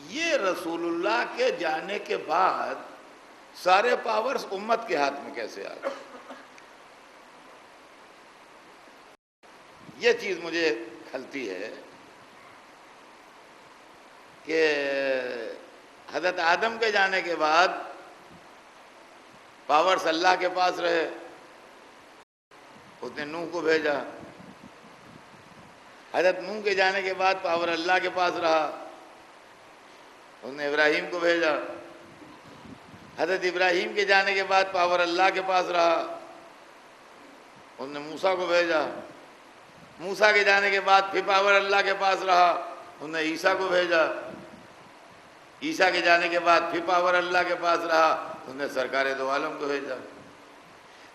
یہ رسول اللہ کے جانے کے بعد سارے پاورز امت کے ہاتھ میں کیسے آ گئے؟ یہ چیز مجھے کھلتی ہے کہ حضرت آدم کے جانے کے بعد پاورز اللہ کے پاس رہے، اس نے نوح کو بھیجا، حضرت نوح کے جانے کے بعد پاور اللہ کے پاس رہا، اس نے ابراہیم کو بھیجا، حضرت ابراہیم کے جانے کے بعد پاور اللہ کے پاس رہا، اس نے موسیٰ کو بھیجا، موسیٰ کے جانے کے بعد پھر پاور اللہ کے پاس رہا، اس نے عیسیٰ کو بھیجا، عیسیٰ کے جانے کے بعد پھر پاور اللہ کے پاس رہا، اس نے سرکار دو عالم کو بھیجا۔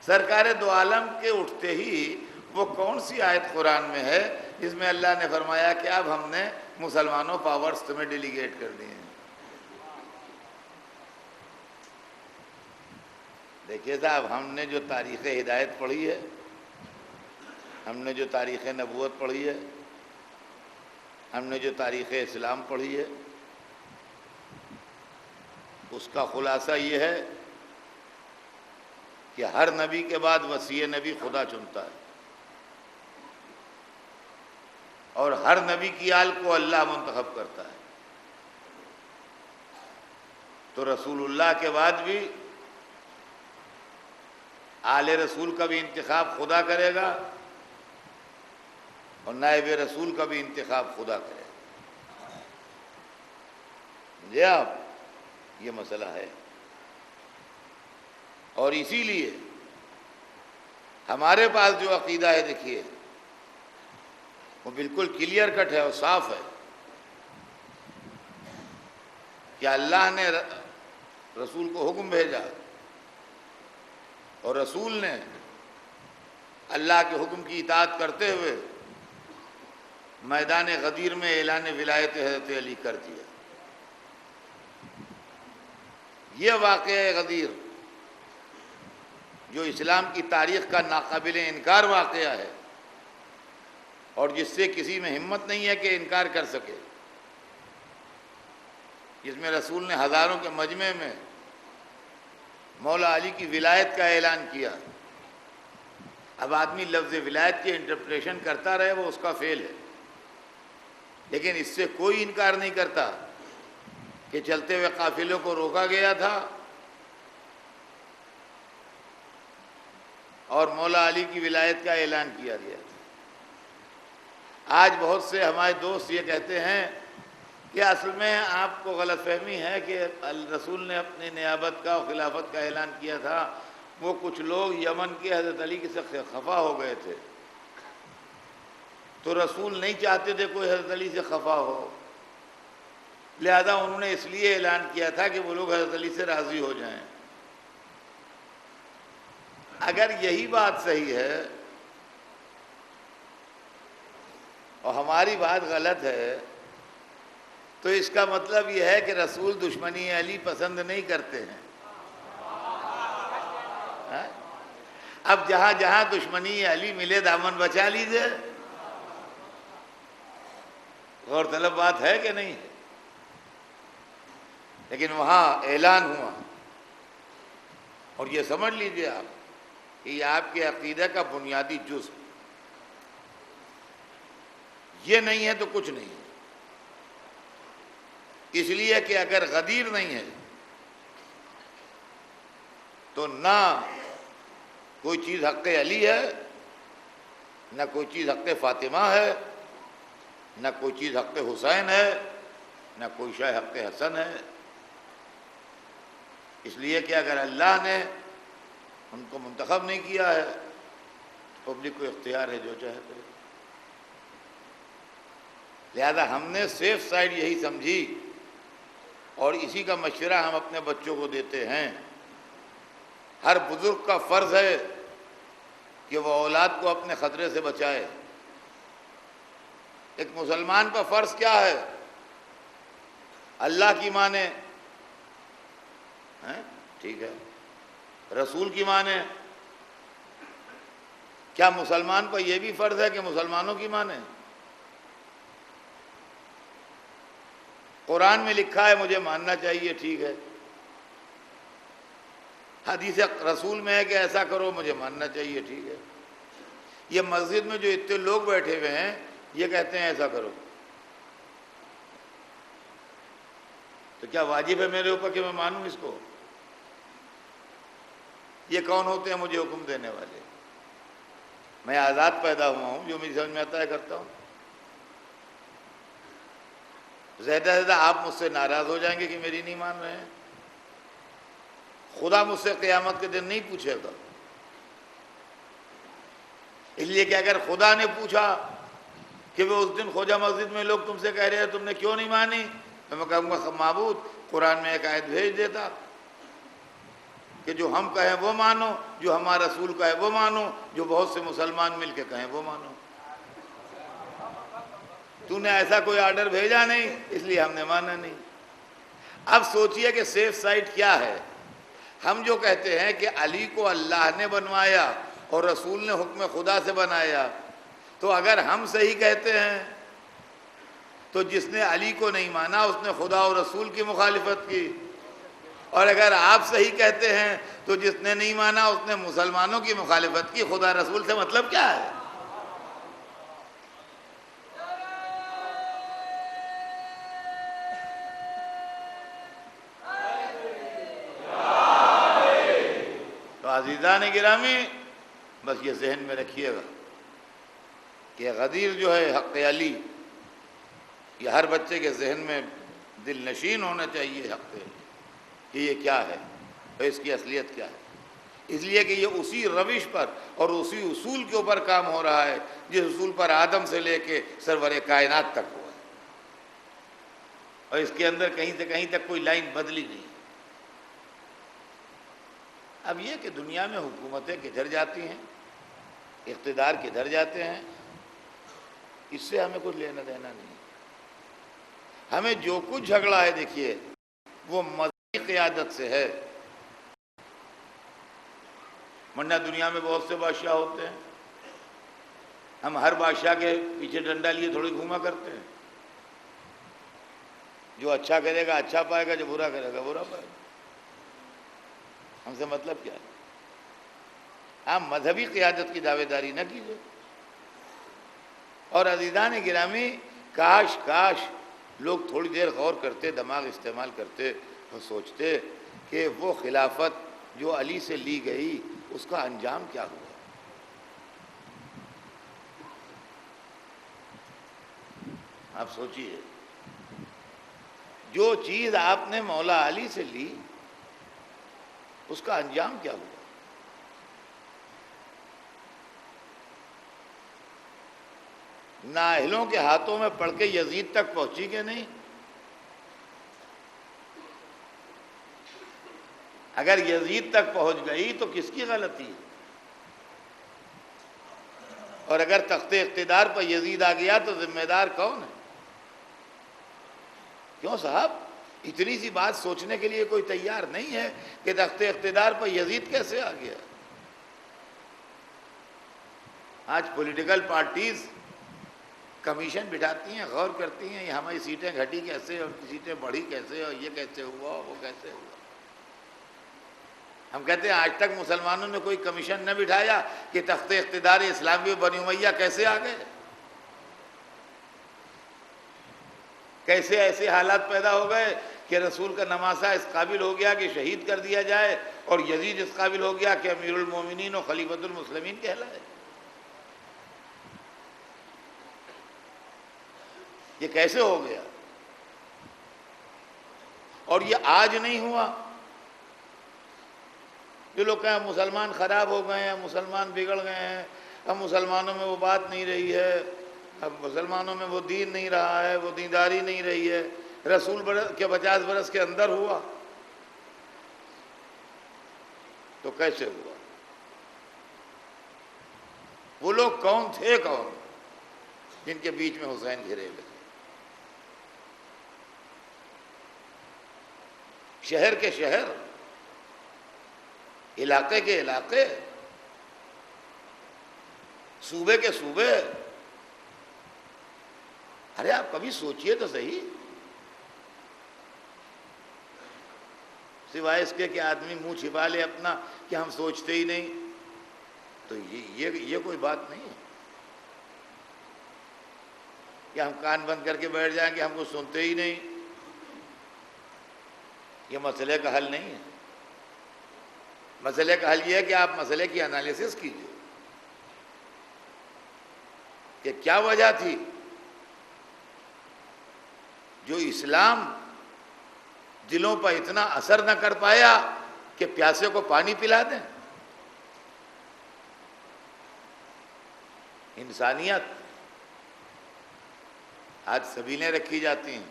سرکار دو عالم کے اٹھتے ہی وہ کون سی آیت قرآن میں ہے جس میں اللہ نے فرمایا کہ اب ہم نے مسلمانوں پاورز تمہیں ڈیلیگیٹ کر دیے ہیں؟ دیکھیے صاحب، ہم نے جو تاریخ ہدایت پڑھی ہے، ہم نے جو تاریخ نبوت پڑھی ہے، ہم نے جو تاریخ اسلام پڑھی ہے، اس کا خلاصہ یہ ہے کہ ہر نبی کے بعد وصی نبی خدا چنتا ہے، اور ہر نبی کی آل کو اللہ منتخب کرتا ہے۔ تو رسول اللہ کے بعد بھی آل رسول کا بھی انتخاب خدا کرے گا، اور نائب رسول کا بھی انتخاب خدا کرے گا۔ سمجھے آپ؟ یہ مسئلہ ہے، اور اسی لیے ہمارے پاس جو عقیدہ ہے، دیکھیے وہ بالکل کلیئر کٹ ہے اور صاف ہے کہ اللہ نے رسول کو حکم بھیجا، اور رسول نے اللہ کے حکم کی اطاعت کرتے ہوئے میدان غدیر میں اعلان ولایت حضرت علی کر دیا۔ یہ واقعہ غدیر جو اسلام کی تاریخ کا ناقابل انکار واقعہ ہے، اور جس سے کسی میں ہمت نہیں ہے کہ انکار کر سکے، جس میں رسول نے ہزاروں کے مجمع میں مولا علی کی ولایت کا اعلان کیا۔ اب آدمی لفظ ولایت کی انٹرپریشن کرتا رہے، وہ اس کا فعل ہے، لیکن اس سے کوئی انکار نہیں کرتا کہ چلتے ہوئے قافلوں کو روکا گیا تھا، اور مولا علی کی ولایت کا اعلان کیا گیا تھا۔ آج بہت سے ہمارے دوست یہ کہتے ہیں کہ اصل میں آپ کو غلط فہمی ہے کہ رسول نے اپنی نیابت کا اور خلافت کا اعلان کیا تھا، وہ کچھ لوگ یمن کے حضرت علی سے خفا ہو گئے تھے، تو رسول نہیں چاہتے تھے کوئی حضرت علی سے خفا ہو، لہذا انہوں نے اس لیے اعلان کیا تھا کہ وہ لوگ حضرت علی سے راضی ہو جائیں۔ اگر یہی بات صحیح ہے اور ہماری بات غلط ہے تو اس کا مطلب یہ ہے کہ رسول دشمنی علی پسند نہیں کرتے ہیں۔ اب جہاں جہاں دشمنی علی ملے دامن بچا لیجئے، غور طلب بات ہے کہ نہیں ہے؟ لیکن وہاں اعلان ہوا، اور یہ سمجھ لیجئے آپ کہ یہ آپ کے عقیدہ کا بنیادی جز، یہ نہیں ہے تو کچھ نہیں ہے۔ اس لیے کہ اگر غدیر نہیں ہے تو نہ کوئی چیز حق علی ہے، نہ کوئی چیز حق فاطمہ ہے، نہ کوئی چیز حق حسین ہے، نہ کوئی شے حق حسن ہے۔ اس لیے کہ اگر اللہ نے ان کو منتخب نہیں کیا ہے، پبلک کو اختیار ہے جو چاہے کرے۔ لہذا ہم نے سیف سائڈ یہی سمجھی، اور اسی کا مشورہ ہم اپنے بچوں کو دیتے ہیں۔ ہر بزرگ کا فرض ہے کہ وہ اولاد کو اپنے خطرے سے بچائے۔ ایک مسلمان کا فرض کیا ہے؟ اللہ کی مانے، ٹھیک ہے، رسول کی مانے۔ کیا مسلمان پر یہ بھی فرض ہے کہ مسلمانوں کی مانے؟ قرآن میں لکھا ہے مجھے ماننا چاہیے، ٹھیک ہے۔ حدیث رسول میں ہے کہ ایسا کرو، مجھے ماننا چاہیے، ٹھیک ہے۔ یہ مسجد میں جو اتنے لوگ بیٹھے ہوئے ہیں یہ کہتے ہیں ایسا کرو، تو کیا واجب ہے میرے اوپر کہ میں مانوں اس کو؟ یہ کون ہوتے ہیں مجھے حکم دینے والے؟ میں آزاد پیدا ہوا ہوں، جو مجھے سمجھ میں آتا ہے کرتا ہوں۔ زیادہ سے زیادہ آپ مجھ سے ناراض ہو جائیں گے کہ میری نہیں مان رہے ہیں۔ خدا مجھ سے قیامت کے دن نہیں پوچھے گا، اس لیے کہ اگر خدا نے پوچھا کہ وہ اس دن خواجہ مسجد میں لوگ تم سے کہہ رہے ہیں تم نے کیوں نہیں مانی، تو میں کہوں گا معبود قرآن میں ایک آیت بھیج دیتا کہ جو ہم کہیں وہ مانو، جو ہمارا رسول کہے وہ مانو، جو بہت سے مسلمان مل کے کہیں وہ مانو۔ تو نے ایسا کوئی آرڈر بھیجا نہیں، اس لیے ہم نے مانا نہیں۔ اب سوچئے کہ سیف سائٹ کیا ہے؟ ہم جو کہتے ہیں کہ علی کو اللہ نے بنوایا اور رسول نے حکم خدا سے بنایا، تو اگر ہم صحیح کہتے ہیں تو جس نے علی کو نہیں مانا اس نے خدا اور رسول کی مخالفت کی، اور اگر آپ صحیح کہتے ہیں تو جس نے نہیں مانا اس نے مسلمانوں کی مخالفت کی۔ خدا رسول سے مطلب کیا ہے؟ تو عزیزان گرامی، بس یہ ذہن میں رکھیے گا کہ غدیر جو ہے حق علی، یہ ہر بچے کے ذہن میں دل نشین ہونا چاہیے حق علی کہ یہ کیا ہے اور اس کی اصلیت کیا ہے۔ اس لیے کہ یہ اسی روش پر اور اسی اصول کے اوپر کام ہو رہا ہے جس اصول پر آدم سے لے کے سرور کائنات تک ہوا ہے، اور اس کے اندر کہیں سے کہیں تک کوئی لائن بدلی نہیں۔ اب یہ کہ دنیا میں حکومتیں کدھر جاتی ہیں، اقتدار کدھر جاتے ہیں، اس سے ہمیں کچھ لینا دینا نہیں۔ ہمیں جو کچھ جھگڑا ہے دیکھیے وہ مذہبی قیادت سے ہے، ورنہ دنیا میں بہت سے بادشاہ ہوتے ہیں، ہم ہر بادشاہ کے پیچھے ڈنڈا لیے تھوڑی گھوما کرتے ہیں۔ جو اچھا کرے گا اچھا پائے گا، جو برا کرے گا برا پائے گا۔ ہم سے مطلب کیا ہے؟ آپ مذہبی قیادت کی دعوے داری نہ کیجیے۔ اور عزیزان گرامی، کاش لوگ تھوڑی دیر غور کرتے، دماغ استعمال کرتے اور سوچتے کہ وہ خلافت جو علی سے لی گئی اس کا انجام کیا ہوا۔ آپ سوچئے جو چیز آپ نے مولا علی سے لی اس کا انجام کیا ہوا؟ نااہلوں کے ہاتھوں میں پڑھ کے یزید تک پہنچی کہ نہیں؟ اگر یزید تک پہنچ گئی تو کس کی غلطی ہے؟ اور اگر تخت اقتدار پر یزید آ گیا تو ذمہ دار کون ہے؟ کیوں صاحب اتنی سی بات سوچنے کے لیے کوئی تیار نہیں ہے کہ تخت اقتدار پر یزید کیسے آ گیا؟ آج پولیٹیکل پارٹیز کمیشن بٹھاتی ہیں، غور کرتی ہیں یہ ہماری سیٹیں گھٹی کیسے اور سیٹیں بڑھی کیسے اور یہ کیسے ہوا وہ کیسے ہوا۔ ہم کہتے ہیں آج تک مسلمانوں نے کوئی کمیشن نہ بٹھایا کہ تخت اقتدار اسلامی بنی امیہ کیسے آ گئے، کیسے ایسے حالات پیدا ہو گئے کہ رسول کا نماسہ اس قابل ہو گیا کہ شہید کر دیا جائے اور یزید اس قابل ہو گیا کہ امیر المومنین و خلیفۃ المسلمین کہلائے۔ یہ کیسے ہو گیا؟ اور یہ آج نہیں ہوا۔ جو لوگ کہیں مسلمان خراب ہو گئے ہیں، مسلمان بگڑ گئے ہیں، اب مسلمانوں میں وہ بات نہیں رہی ہے، اب مسلمانوں میں وہ دین نہیں رہا ہے، وہ دینداری نہیں رہی ہے، رسول کے 50 برس کے اندر ہوا تو کیسے ہوا؟ وہ لوگ کون تھے، کون جن کے بیچ میں حسین گھرے ہوئے تھے؟ شہر کے شہر، علاقے کے علاقے، صوبے کے صوبے۔ ارے آپ کبھی سوچئے تو صحیح، سوائے اس کے کہ آدمی منہ چھپا لے اپنا کہ ہم سوچتے ہی نہیں، تو یہ کوئی بات نہیں ہے کہ ہم کان بند کر کے بیٹھ جائیں کہ ہم کو سنتے ہی نہیں۔ یہ مسئلے کا حل نہیں ہے۔ مسئلے کا حل یہ ہے کہ آپ مسئلے کی انالیسس کیجئے کہ کیا وجہ تھی جو اسلام دلوں پر اتنا اثر نہ کر پایا کہ پیاسے کو پانی پلا دیں۔ انسانیت آج سبیلیں رکھی جاتی ہیں،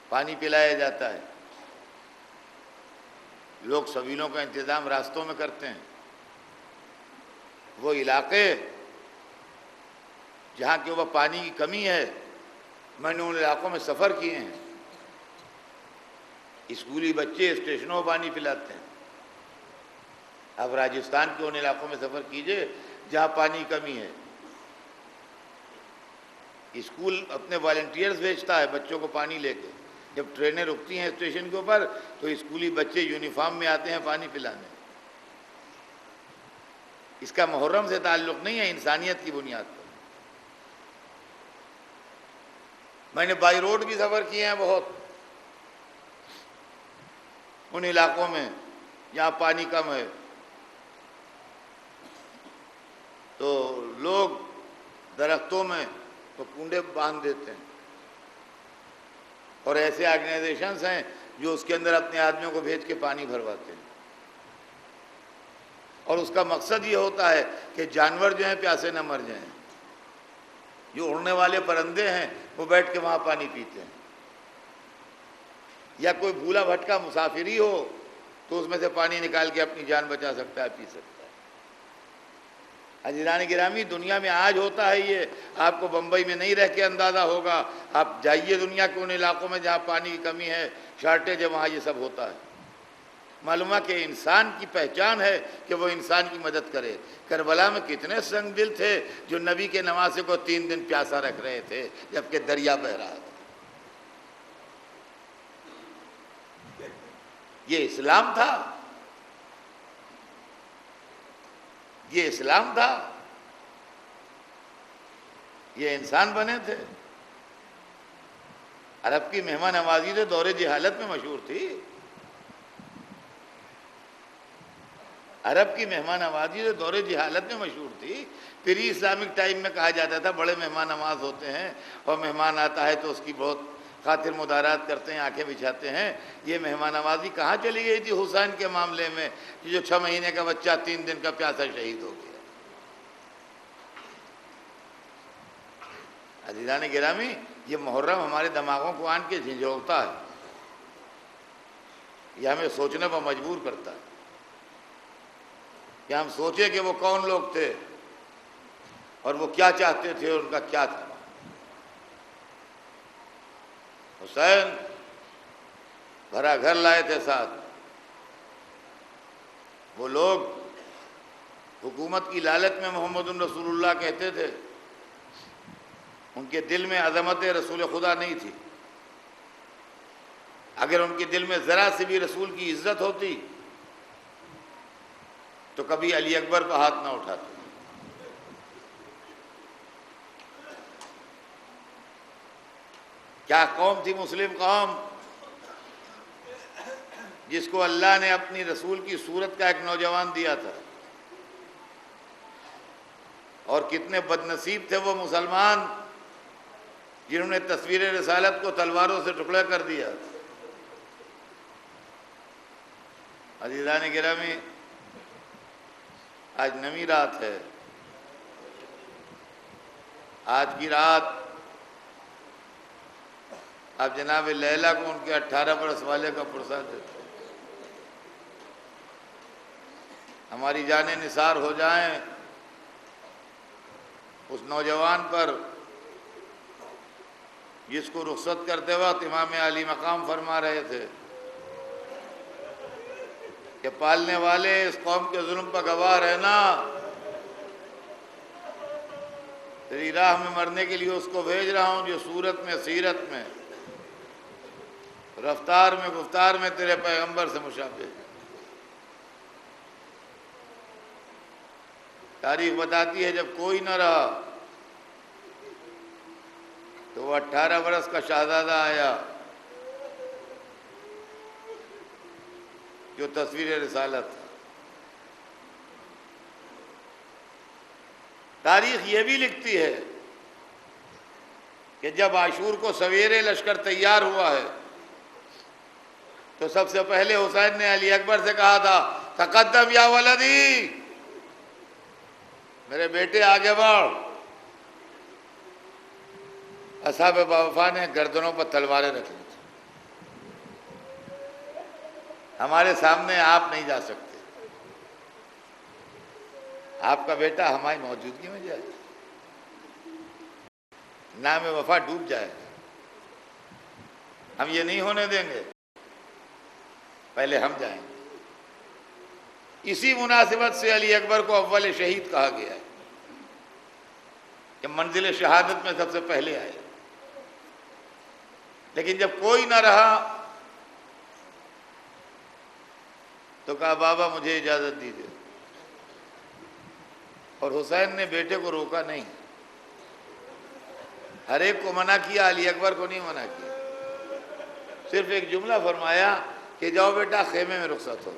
پانی پلایا جاتا ہے، لوگ سبیلوں کا انتظام راستوں میں کرتے ہیں۔ وہ علاقے جہاں کہ وہ پانی کی کمی ہے، میں نے ان علاقوں میں سفر کیے ہیں، اسکولی بچے اسٹیشنوں پر پانی پلاتے ہیں۔ اب راجستھان کے ان علاقوں میں سفر کیجئے جہاں پانی کی کمی ہے، اسکول اپنے والنٹیئرز بھیجتا ہے بچوں کو پانی لے کے، جب ٹرینیں رکتی ہیں اسٹیشن کے اوپر تو اسکولی بچے یونیفارم میں آتے ہیں پانی پلانے۔ اس کا محرم سے تعلق نہیں ہے، انسانیت کی بنیاد پر۔ میں نے بائی روڈ بھی سفر کیے ہیں بہت، ان علاقوں میں جہاں پانی کم ہے، تو لوگ درختوں میں تو کنڈے باندھ دیتے ہیں، اور ایسے آرگنائزیشنز ہیں جو اس کے اندر اپنے آدمیوں کو بھیج کے پانی بھرواتے ہیں، اور اس کا مقصد یہ ہوتا ہے کہ جانور جو ہیں پیاسے نہ مر جائیں۔ جو اڑنے والے پرندے ہیں وہ بیٹھ کے وہاں پانی پیتے ہیں، یا کوئی بھولا بھٹکا مسافری ہو تو اس میں سے پانی نکال کے اپنی جان بچا سکتا ہے، پی سکتا ہے۔ عزیزان گرامی، دنیا میں آج ہوتا ہے یہ، آپ کو بمبئی میں نہیں رہ کے اندازہ ہوگا، آپ جائیے دنیا کے ان علاقوں میں جہاں پانی کی کمی ہے، شارٹیج ہے، وہاں یہ سب ہوتا ہے۔ معلوم ہے کہ انسان کی پہچان ہے کہ وہ انسان کی مدد کرے۔ کربلا میں کتنے سنگ دل تھے جو نبی کے نواسے کو 3 دن پیاسا رکھ رہے تھے جبکہ دریا بہہ رہا تھا۔ یہ اسلام تھا، یہ اسلام تھا، یہ انسان بنے تھے۔ عرب کی مہمان نوازی تو دور جہالت میں مشہور تھی، عرب کی مہمان نوازی تو دور جہالت میں مشہور تھی۔ پری اسلامک ٹائم میں کہا جاتا تھا بڑے مہمان نواز ہوتے ہیں، اور مہمان آتا ہے تو اس کی بہت خاطر مدارات کرتے ہیں، آنکھیں بچھاتے ہیں۔ یہ مہمان نوازی کہاں چلی گئی تھی حسین کے معاملے میں کہ جو 6 مہینے کا بچہ 3 دن کا پیاسا شہید ہو گیا۔ عزیزان گرامی، یہ محرم ہمارے دماغوں کو آن کے جھنجھوڑتا ہے، یہ ہمیں سوچنے پر مجبور کرتا ہے کہ ہم سوچیں کہ وہ کون لوگ تھے اور وہ کیا چاہتے تھے اور ان کا کیا تھا۔ حسین بھرا گھر لائے تھے ساتھ۔ وہ لوگ حکومت کی لالچ میں محمد رسول اللہ کہتے تھے، ان کے دل میں عظمت رسول خدا نہیں تھی۔ اگر ان کے دل میں ذرا سی بھی رسول کی عزت ہوتی تو کبھی علی اکبر کا ہاتھ نہ اٹھاتے۔ کیا قوم تھی مسلم قوم، جس کو اللہ نے اپنی رسول کی صورت کا ایک نوجوان دیا تھا، اور کتنے بد نصیب تھے وہ مسلمان جنہوں نے تصویر رسالت کو تلواروں سے ٹکڑا کر دیا۔ عزیزان گرامی، آج نویں رات ہے۔ آج کی رات اب جناب لیلہ کو ان کے 18 برس والے کا پرسہ دیتے ہیں۔ ہماری جانیں نثار ہو جائیں اس نوجوان پر جس کو رخصت کرتے وقت امام علی مقام فرما رہے تھے کہ پالنے والے اس قوم کے ظلم پر گواہ رہنا، تیری راہ میں مرنے کے لیے اس کو بھیج رہا ہوں جو صورت میں، سیرت میں، رفتار میں، گفتار میں تیرے پیغمبر سے مشابہ ہے۔ تاریخ بتاتی ہے جب کوئی نہ رہا تو وہ 18 برس کا شہزادہ آیا جو تصویر رسالت تھا۔ تاریخ یہ بھی لکھتی ہے کہ جب عاشور کو سویرے لشکر تیار ہوا ہے تو سب سے پہلے حسین نے علی اکبر سے کہا تھا، تقدم یا ولدی، میرے بیٹے آگے بڑھ۔ اصحاب باوفا نے گردنوں پر تلواریں رکھ لی تھی، ہمارے سامنے آپ نہیں جا سکتے، آپ کا بیٹا ہماری موجودگی میں جائے، نام وفا ڈوب جائے گا، ہم یہ نہیں ہونے دیں گے، پہلے ہم جائیں گے۔ اسی مناسبت سے علی اکبر کو اول شہید کہا گیا ہے کہ منزل شہادت میں سب سے پہلے آئے۔ لیکن جب کوئی نہ رہا تو کہا بابا مجھے اجازت دیجیے، اور حسین نے بیٹے کو روکا نہیں، ہر ایک کو منع کیا، علی اکبر کو نہیں منع کیا، صرف ایک جملہ فرمایا کہ جاؤ بیٹا خیمے میں رخصت ہو۔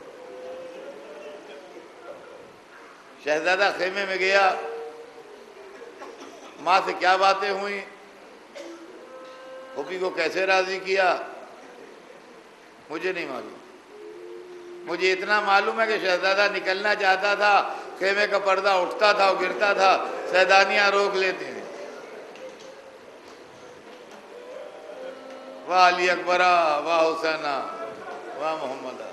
شہزادہ خیمے میں گیا، ماں سے کیا باتیں ہوئیں، پھوپھی کو کیسے راضی کیا، مجھے نہیں معلوم۔ مجھے اتنا معلوم ہے کہ شہزادہ نکلنا چاہتا تھا، خیمے کا پردہ اٹھتا تھا اور گرتا تھا، سیدانیاں روک لیتی ہیں، واہ علی اکبرہ، واہ حسینہ، واہ محمدہ۔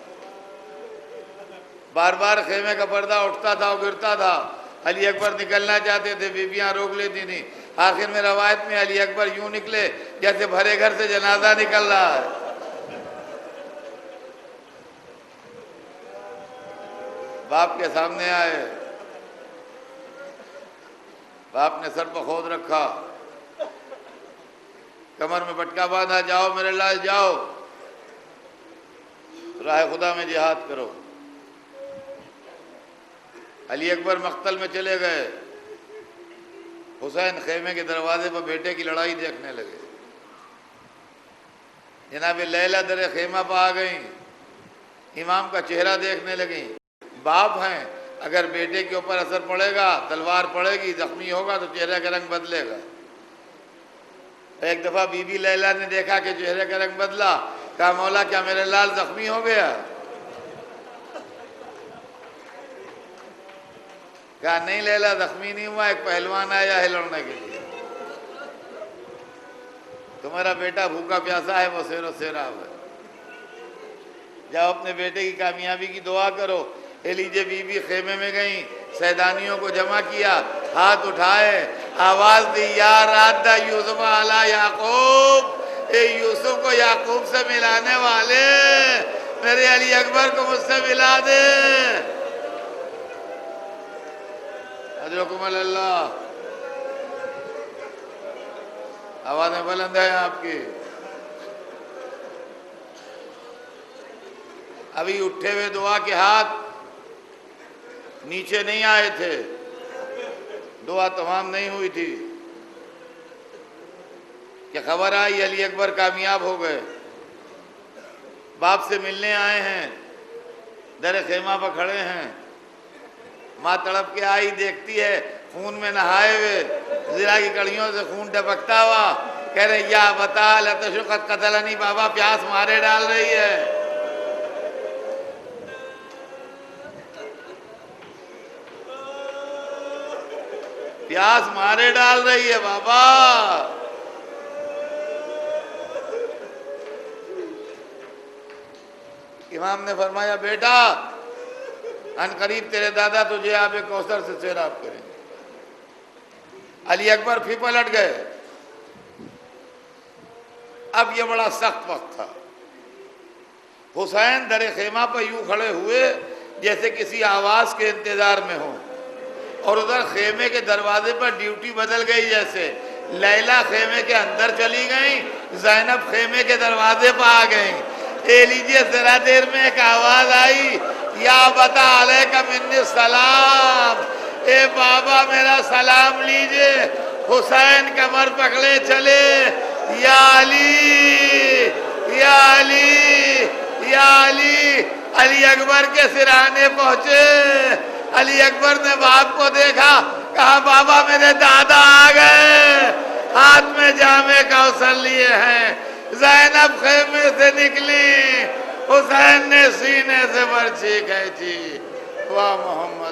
بار بار خیمے کا پردہ اٹھتا تھا اور گرتا تھا، علی اکبر نکلنا چاہتے تھے، بیبیاں روک لیتی تھیں۔ آخر میں روایت میں علی اکبر یوں نکلے جیسے بھرے گھر سے جنازہ نکل رہا ہے۔ باپ کے سامنے آئے، باپ نے سر پر خود رکھا، کمر میں پٹکا باندھا، جاؤ میرے لال جاؤ، راہ خدا میں جہاد کرو۔ علی اکبر مقتل میں چلے گئے، حسین خیمے کے دروازے پر بیٹے کی لڑائی دیکھنے لگے۔ جناب لیلہ در خیمہ پہ آ گئیں، امام کا چہرہ دیکھنے لگیں۔ باپ ہیں، اگر بیٹے کے اوپر اثر پڑے گا، تلوار پڑے گی، زخمی ہوگا تو چہرے کا رنگ بدلے گا۔ ایک دفعہ بی بی لیلا نے دیکھا کہ چہرے کا رنگ بدلا، کہا مولا کیا میرے لال زخمی ہو گیا؟ کہا نہیں لیلا زخمی نہیں ہوا، ایک پہلوان آیا ہے لڑنے کے لیے، تمہارا بیٹا بھوکا پیاسا ہے، وہ سیر و سیراب ہے، جاؤ اپنے بیٹے کی کامیابی کی دعا کرو۔ ایلیجہ بی بی خیمے میں گئیں، سیدانیوں کو جمع کیا، ہاتھ اٹھائے، آواز دی، یا راد یوسف علی یعقوب، اے یوسف کو یعقوب سے ملانے والے، میرے علی اکبر کو مجھ سے ملا دے۔ اجرکم اللہ، آوازیں بلند ہیں آپ کی۔ ابھی اٹھے ہوئے دعا کے ہاتھ نیچے نہیں آئے تھے، دعا تمام نہیں ہوئی تھی کہ خبر آئی علی اکبر کامیاب ہو گئے، باپ سے ملنے آئے ہیں، در خیمہ پر کھڑے ہیں، ماں تڑپ کے آئی، دیکھتی ہے خون میں نہائے ہوئے، زرہ کی کڑیوں سے خون ٹپکتا ہوا، کہہ رہے یا بتا لتشقت قتلنی، بابا پیاس مارے ڈال رہی ہے، پیاس مارے ڈال رہی ہے بابا۔ امام نے فرمایا بیٹا ان قریب تیرے دادا تجھے آب کوثر سے سیراب کریں گے۔ علی اکبر پھر پلٹ گئے۔ اب یہ بڑا سخت وقت تھا، حسین در خیمہ پر یوں کھڑے ہوئے جیسے کسی آواز کے انتظار میں ہوں، اور ادھر خیمے کے دروازے پر ڈیوٹی بدل گئی، جیسے لیلا خیمے کے اندر چلی گئیں، زینب خیمے کے دروازے پر آ گئیں۔ اے لیجئے ذرا دیر میں ایک آواز آئی، یا بتا علیکہ منی السلام، اے بابا میرا سلام لیجئے۔ حسین کمر پکڑے چلے، یا علی یا علی یا علی، علی اکبر کے سرانے پہنچے۔ علی اکبر نے باپ کو دیکھا، کہا بابا میرے دادا آ گئے، ہاتھ میں جام کوثر لیے ہیں۔ زینب خیمے سے نکلی، حسین نے سینے سے برچھی کھینچی، واہ محمد